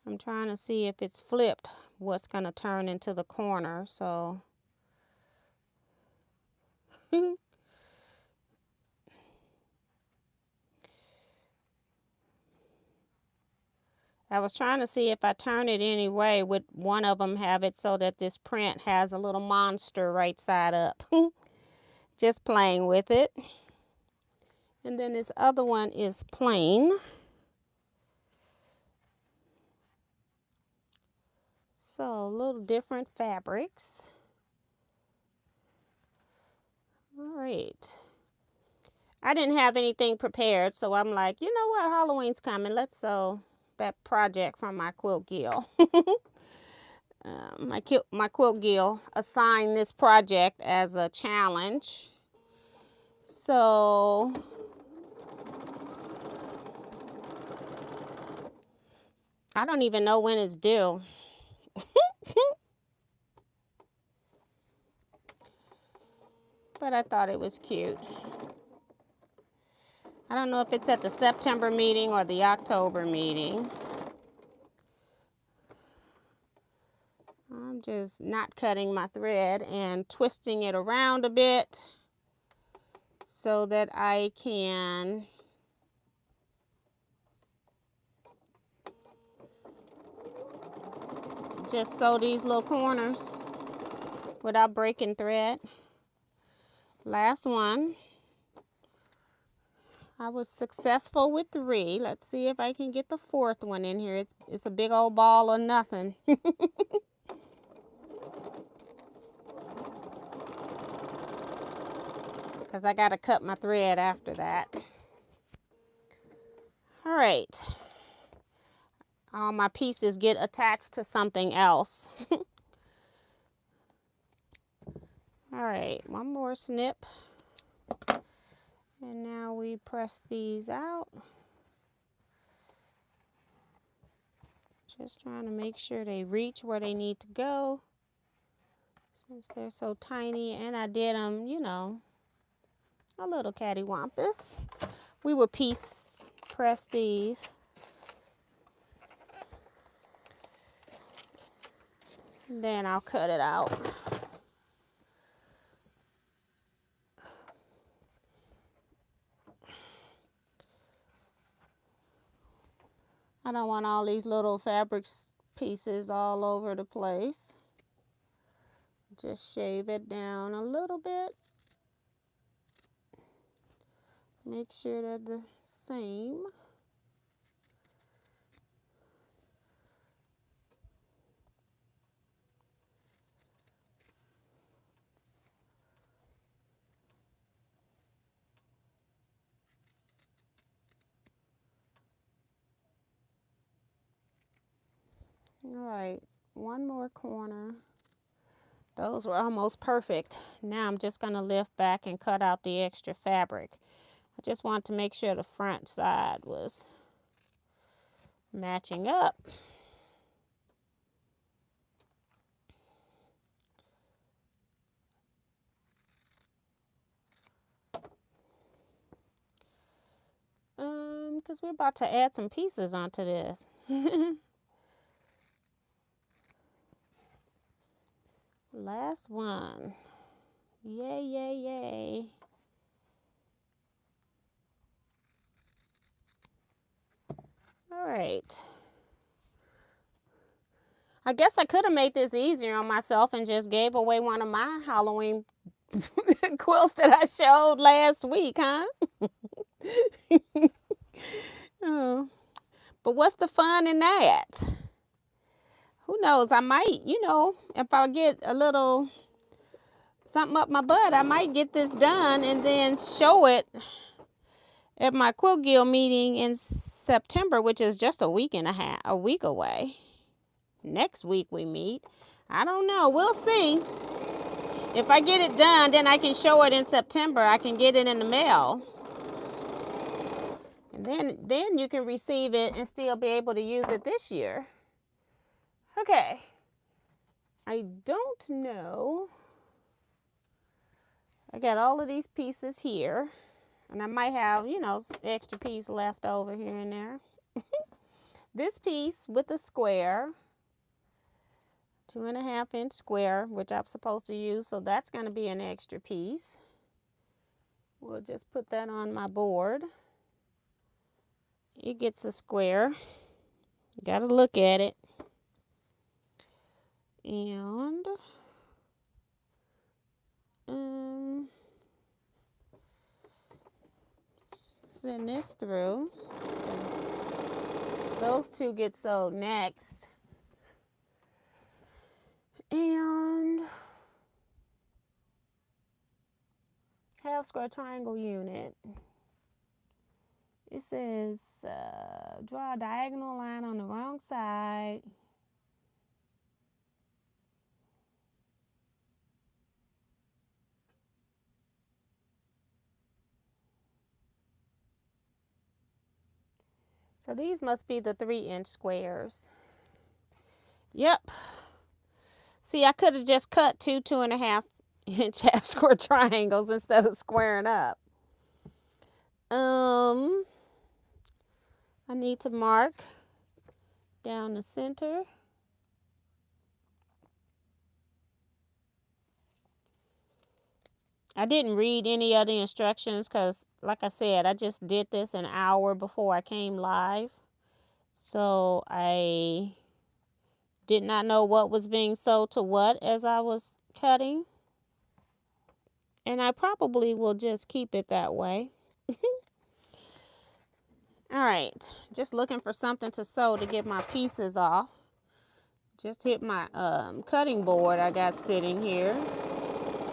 I'm trying to see if it's flipped, what's going to turn into the corner. So I was trying to see if I turn it any way, would one of them have it so that this print has a little monster right side up. Just playing with it. And then this other one is plain. So, little different fabrics. All right. I didn't have anything prepared, so I'm like, you know what? Halloween's coming. Let's sew that project from my quilt gill. My quilt gill assigned this project as a challenge. So, I don't even know when it's due. But I thought it was cute. I don't know if it's at the September meeting or the October meeting. I'm just not cutting my thread and twisting it around a bit so that I can just sew these little corners without breaking thread. Last one. I was successful with 3. Let's see if I can get the 4th one in here. It's a big old ball of nothing. Because I got to cut my thread after that. All right. All my pieces get attached to something else. All right, one more snip. And now we press these out. Just trying to make sure they reach where they need to go. Since they're so tiny, and I did them, you know, a little cattywampus. We will piece press these. Then I'll cut it out. I don't want all these little fabric pieces all over the place. Just shave it down a little bit. Make sure they're the same. All right, one more corner. Those were almost perfect. Now I'm just going to lift back and cut out the extra fabric. I just want to make sure the front side was matching up. Because we're about to add some pieces onto this. Last one. Yay, yay, yay. All right. I guess I could have made this easier on myself and just gave away one of my Halloween quilts that I showed last week, huh? Oh. But what's the fun in that? Who knows? I might, if I get a little something up my butt, I might get this done and then show it at my Quilt Guild meeting in September, which is just a week away. Next week we meet. I don't know. We'll see. If I get it done, then I can show it in September. I can get it in the mail. And then you can receive it and still be able to use it this year. Okay. I don't know. I got all of these pieces here. And I might have, extra piece left over here and there. This piece with a square. 2.5-inch square, which I'm supposed to use. So that's going to be an extra piece. We'll just put that on my board. It gets a square. Got to look at it. And send this through. Those two get sewed next. And half square triangle unit. It says draw a diagonal line on the wrong side. So these must be the 3-inch squares. Yep. See, I could have just cut 2.5-inch half square triangles instead of squaring up. I need to mark down the center. I didn't read any of the instructions because, like I said, I just did this an hour before I came live. So I did not know what was being sewed to what as I was cutting. And I probably will just keep it that way. All right, just looking for something to sew to get my pieces off. Just hit my cutting board I got sitting here.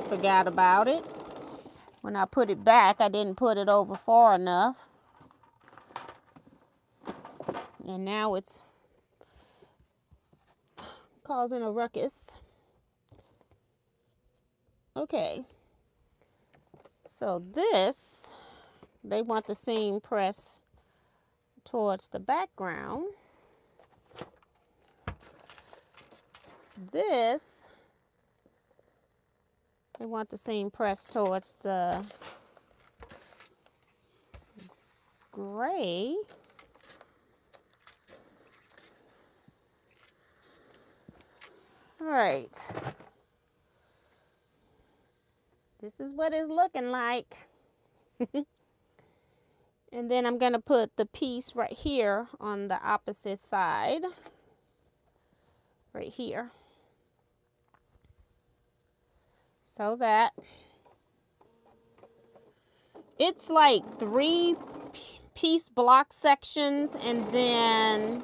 Forgot about it. When I put it back, I didn't put it over far enough. And now it's causing a ruckus. Okay. So this, they want the seam pressed towards the background. This, they want the seam pressed towards the gray. All right. This is what it's looking like. And then I'm going to put the piece right here on the opposite side. Right here. So that it's like 3-piece block sections, and then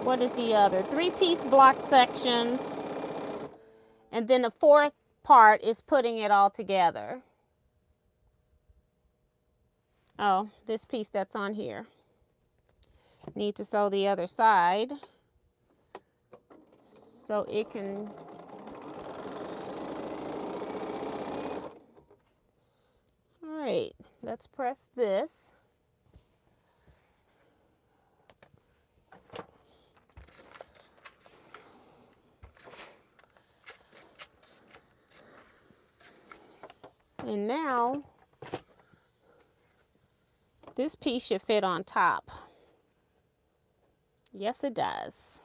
what is the other? 3-piece block sections, and then the 4th part is putting it all together. Oh, this piece that's on here. Need to sew the other side so it can. All right, let's press this. And now this piece should fit on top. Yes, it does.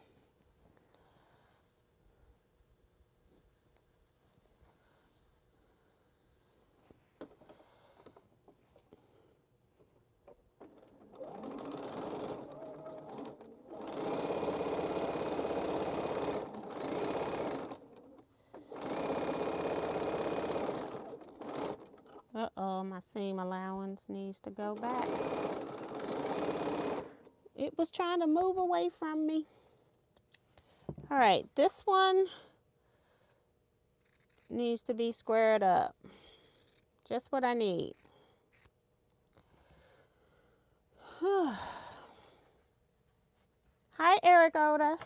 Uh-oh, my seam allowance needs to go back. It was trying to move away from me. All right, this one needs to be squared up. Just what I need. Hi, Eric Oda.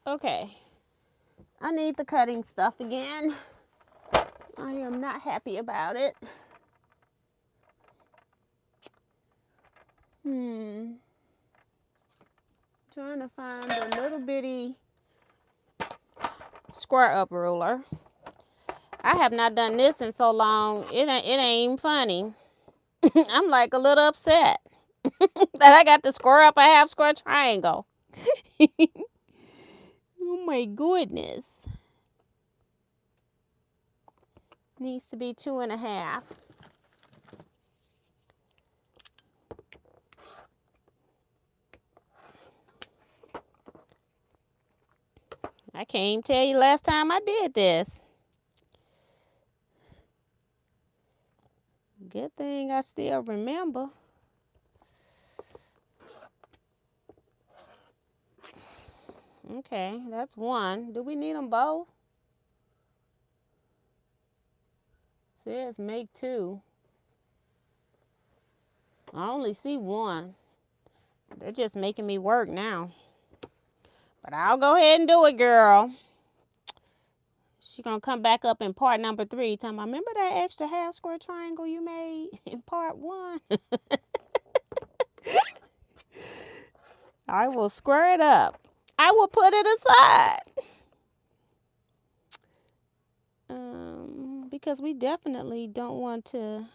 Okay, I need the cutting stuff again. I am not happy about it. Trying to find a little bitty square up ruler. I have not done this in so long, it ain't even funny. I'm like a little upset that I got to square up a half square triangle. Oh my goodness. Needs to be 2.5. I can't even tell you last time I did this. Good thing I still remember. Okay, that's one. Do we need them both? Says make 2. I only see one. They're just making me work now. But I'll go ahead and do it, girl. She's going to come back up in part number 3. Talking about, remember that extra half square triangle you made in part 1? I will square it up. I will put it aside. Because we definitely don't want to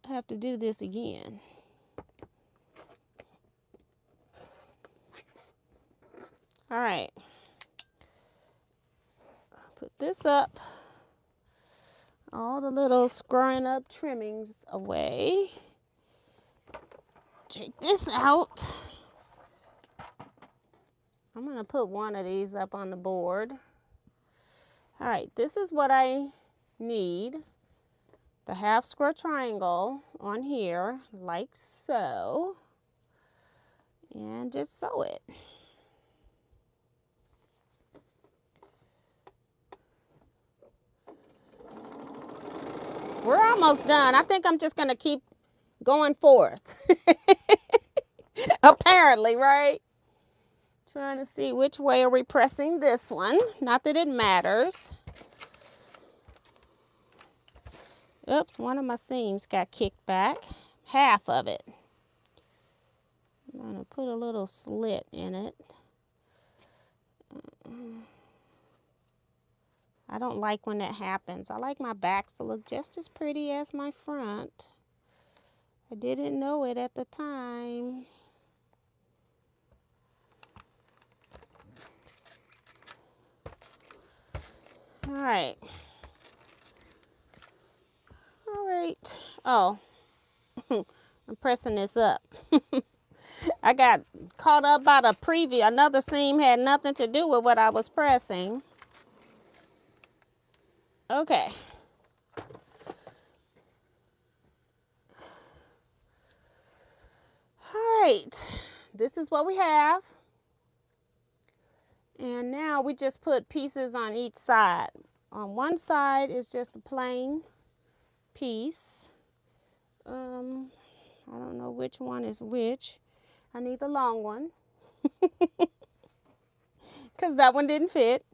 have to do this again. All right. Put this up. All the little squaring up trimmings away. Take this out. I'm going to put one of these up on the board. All right, this is what I need. The half square triangle on here, like so. And just sew it. We're almost done. I think I'm just going to keep going forth. Apparently, right? Trying to see which way are we pressing this one. Not that it matters. Oops, one of my seams got kicked back. Half of it. I'm going to put a little slit in it. I don't like when that happens. I like my backs to look just as pretty as my front. I didn't know it at the time. All right. All right. Oh, I'm pressing this up. I got caught up by the preview. Another seam had nothing to do with what I was pressing. Okay. All right. This is what we have. And now we just put pieces on each side. On one side is just a plain piece. I don't know which one is which. I need the long one because that one didn't fit.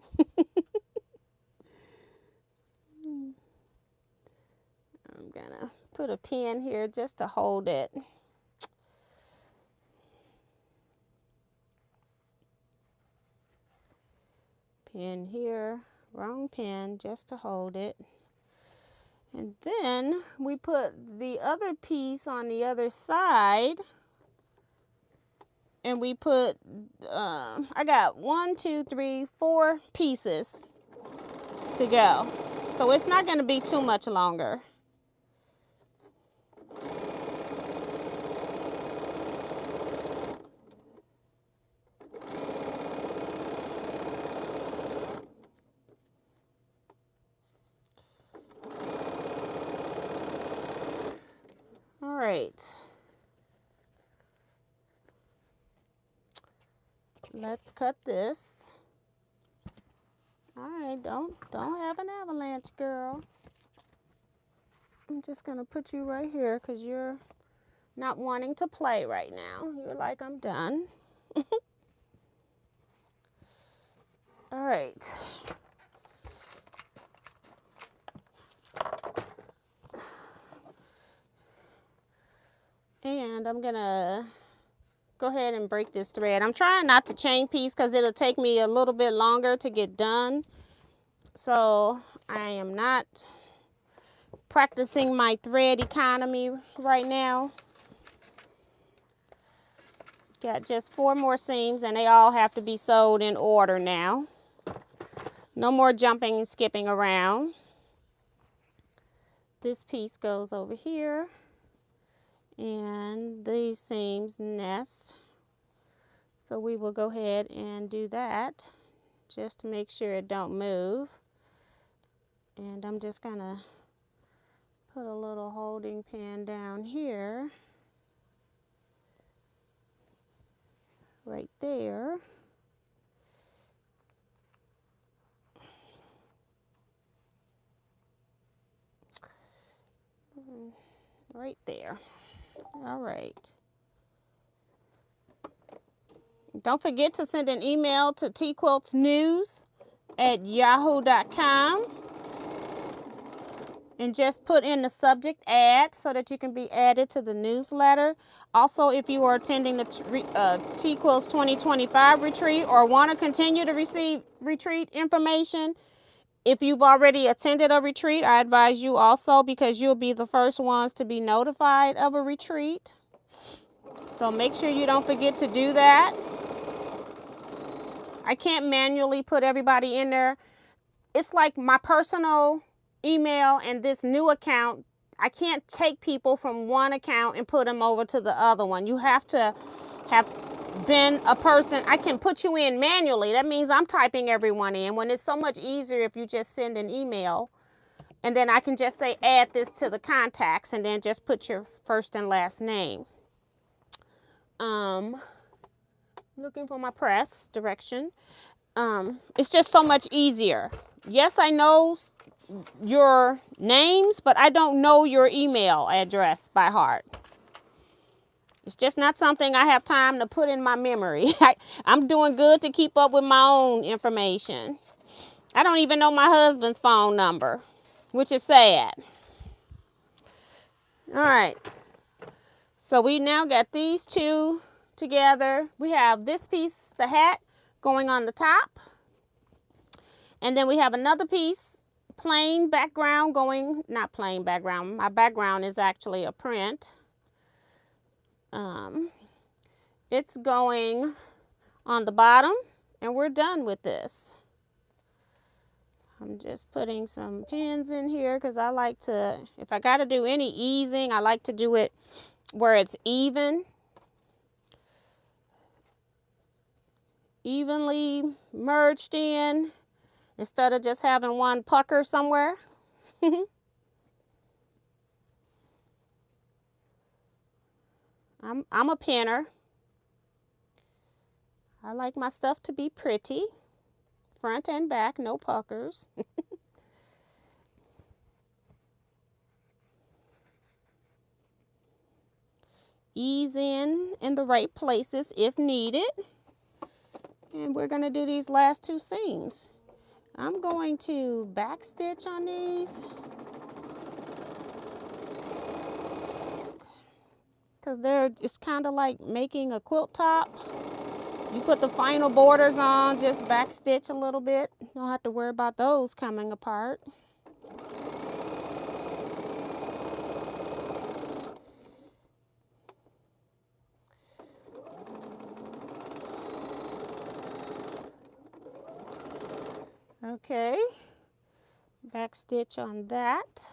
I'm gonna put a pin here just to hold it. Pin here, wrong pin, just to hold it. And then we put the other piece on the other side. And we put, I got 1, 2, 3, 4 pieces to go. So it's not going to be too much longer. All right. Let's cut this. All right, don't have an avalanche, girl. I'm just gonna put you right here because you're not wanting to play right now. You're like, I'm done. All right. And I'm gonna go ahead and break this thread. I'm trying not to chain piece because it'll take me a little bit longer to get done. So I am not practicing my thread economy right now. Got just 4 more seams and they all have to be sewed in order now. No more jumping and skipping around. This piece goes over here and these seams nest. So we will go ahead and do that just to make sure it don't move. And I'm just gonna put a little holding pin down here, right there. Right there. All right. Don't forget to send an email to teaquiltsnews@yahoo.com and just put in the subject "add" so that you can be added to the newsletter. Also, if you are attending the Teaquilts 2025 retreat or want to continue to receive retreat information, if you've already attended a retreat, I advise you also because you'll be the first ones to be notified of a retreat. So make sure you don't forget to do that. I can't manually put everybody in there. It's like my personal email and this new account. I can't take people from one account and put them over to the other one. You have to have been a person. I can put you in manually. That means I'm typing everyone in when it's so much easier if you just send an email and then I can just say add this to the contacts and then just put your first and last name. Looking for my press direction. It's just so much easier. Yes, I know your names, but I don't know your email address by heart. It's just not something I have time to put in my memory. I'm doing good to keep up with my own information. I don't even know my husband's phone number, which is sad. All right. So we now got these two together. We have this piece, the hat, going on the top. And then we have another piece, plain background going, not plain background. My background is actually a print. It's going on the bottom and we're done with this. I'm just putting some pins in here because I like to, if I got to do any easing, I like to do it where it's evenly merged in, instead of just having one pucker somewhere. I'm a pinner. I like my stuff to be pretty, front and back, no puckers. Ease in the right places if needed. And we're going to do these last two seams. I'm going to back stitch on these because it's kind of like making a quilt top. You put the final borders on, just back stitch a little bit. You don't have to worry about those coming apart. Okay, back stitch on that.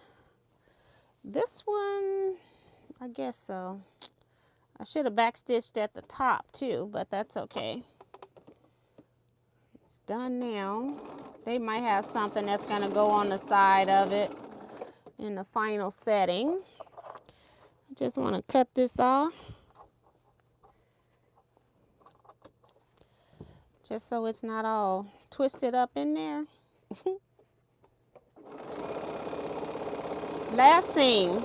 This one, I guess so. I should have back stitched at the top too, but that's okay. It's done now. They might have something that's gonna go on the side of it in the final setting. I just want to cut this off, just so it's not all twisted up in there. Last seam.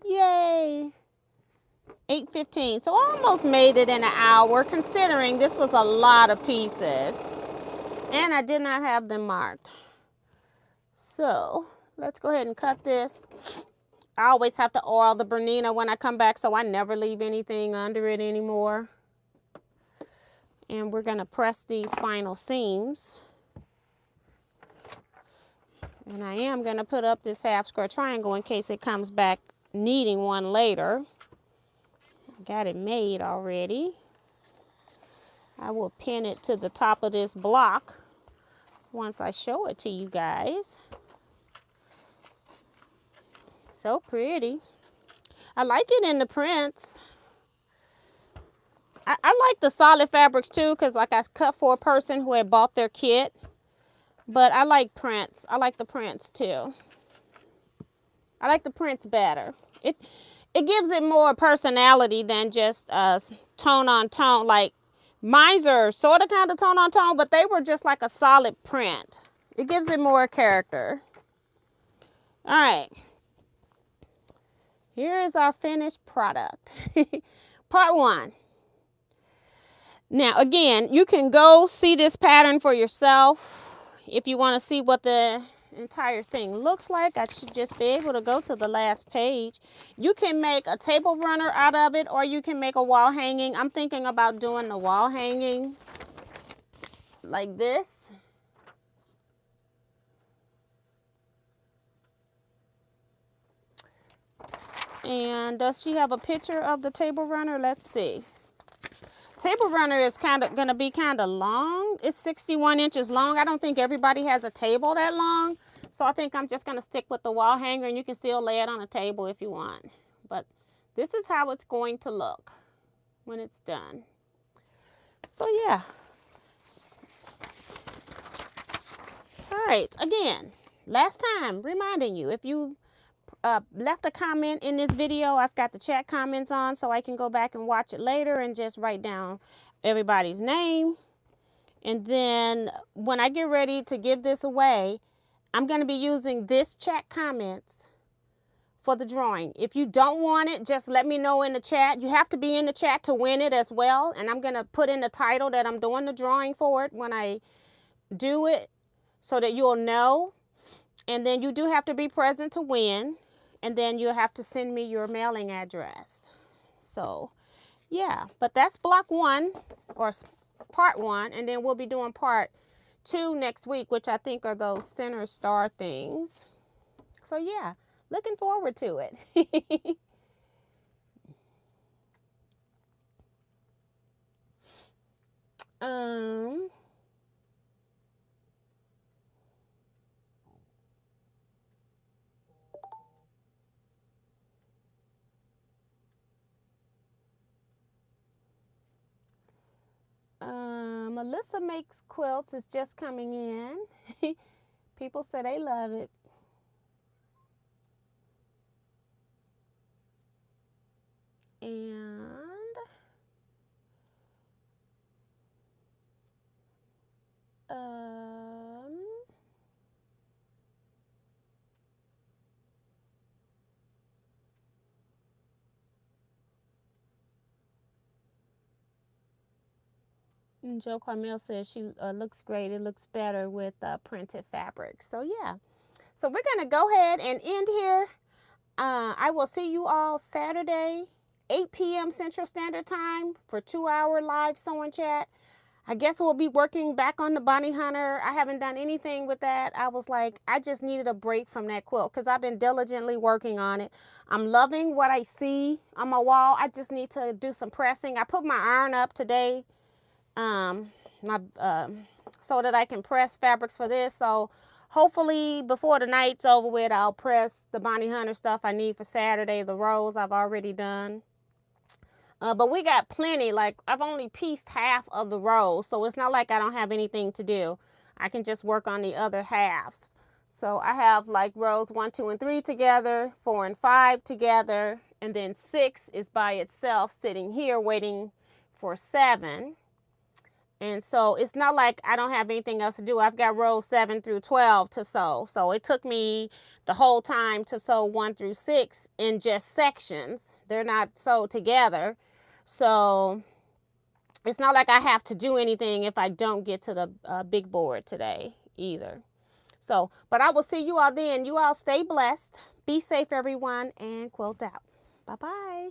Yay! 8:15. So I almost made it in an hour, considering this was a lot of pieces. And I did not have them marked. So let's go ahead and cut this. I always have to oil the Bernina when I come back, so I never leave anything under it anymore. And we're going to press these final seams. And I am going to put up this half square triangle in case it comes back needing one later. I got it made already. I will pin it to the top of this block once I show it to you guys. So pretty. I like it in the prints. I like the solid fabrics too, because like I cut for a person who had bought their kit. But I like prints. I like the prints too. I like the prints better. It gives it more personality than just tone on tone. Like mine's are sort of kind of tone on tone, but they were just like a solid print. It gives it more character. All right. Here is our finished product. Part 1. Now again, you can go see this pattern for yourself. If you want to see what the entire thing looks like, I should just be able to go to the last page. You can make a table runner out of it, or you can make a wall hanging. I'm thinking about doing the wall hanging like this. And does she have a picture of the table runner? Let's see. Table runner is going to be kind of long. It's 61 inches long. I don't think everybody has a table that long. So I think I'm just going to stick with the wall hanger, and you can still lay it on a table if you want. But this is how it's going to look when it's done. So yeah. All right, again, last time, reminding you, if you left a comment in this video, I've got the chat comments on so I can go back and watch it later and just write down everybody's name. And then when I get ready to give this away, I'm going to be using this chat comments for the drawing. If you don't want it, just let me know in the chat. You have to be in the chat to win it as well. And I'm going to put in the title that I'm doing the drawing for it when I do it, so that you'll know. And then you do have to be present to win. And then you'll have to send me your mailing address. So, yeah. But that's block 1, or part 1. And then we'll be doing part 2 next week, which I think are those center star things. So, yeah. Looking forward to it. Melissa Makes Quilts is just coming in. People say they love it. And Joe Carmel says she looks great. It looks better with printed fabric. So yeah. So we're going to go ahead and end here. I will see you all Saturday, 8 p.m. Central Standard Time for 2-hour live sewing chat. I guess we'll be working back on the Bonnie Hunter. I haven't done anything with that. I was like, I just needed a break from that quilt because I've been diligently working on it. I'm loving what I see on my wall. I just need to do some pressing. I put my iron up today so that I can press fabrics for this. So hopefully before the night's over with, I'll press the Bonnie Hunter stuff I need for Saturday. The rows I've already done. But we got plenty. Like, I've only pieced half of the rows, so it's not like I don't have anything to do. I can just work on the other halves. So I have like rows 1, 2, and 3 together, 4 and 5 together, and then 6 is by itself sitting here waiting for 7. And so it's not like I don't have anything else to do. I've got rows 7 through 12 to sew. So it took me the whole time to sew 1 through 6 in just sections. They're not sewed together. So it's not like I have to do anything if I don't get to the big board today either. So, but I will see you all then. You all stay blessed. Be safe, everyone, and quilt out. Bye-bye.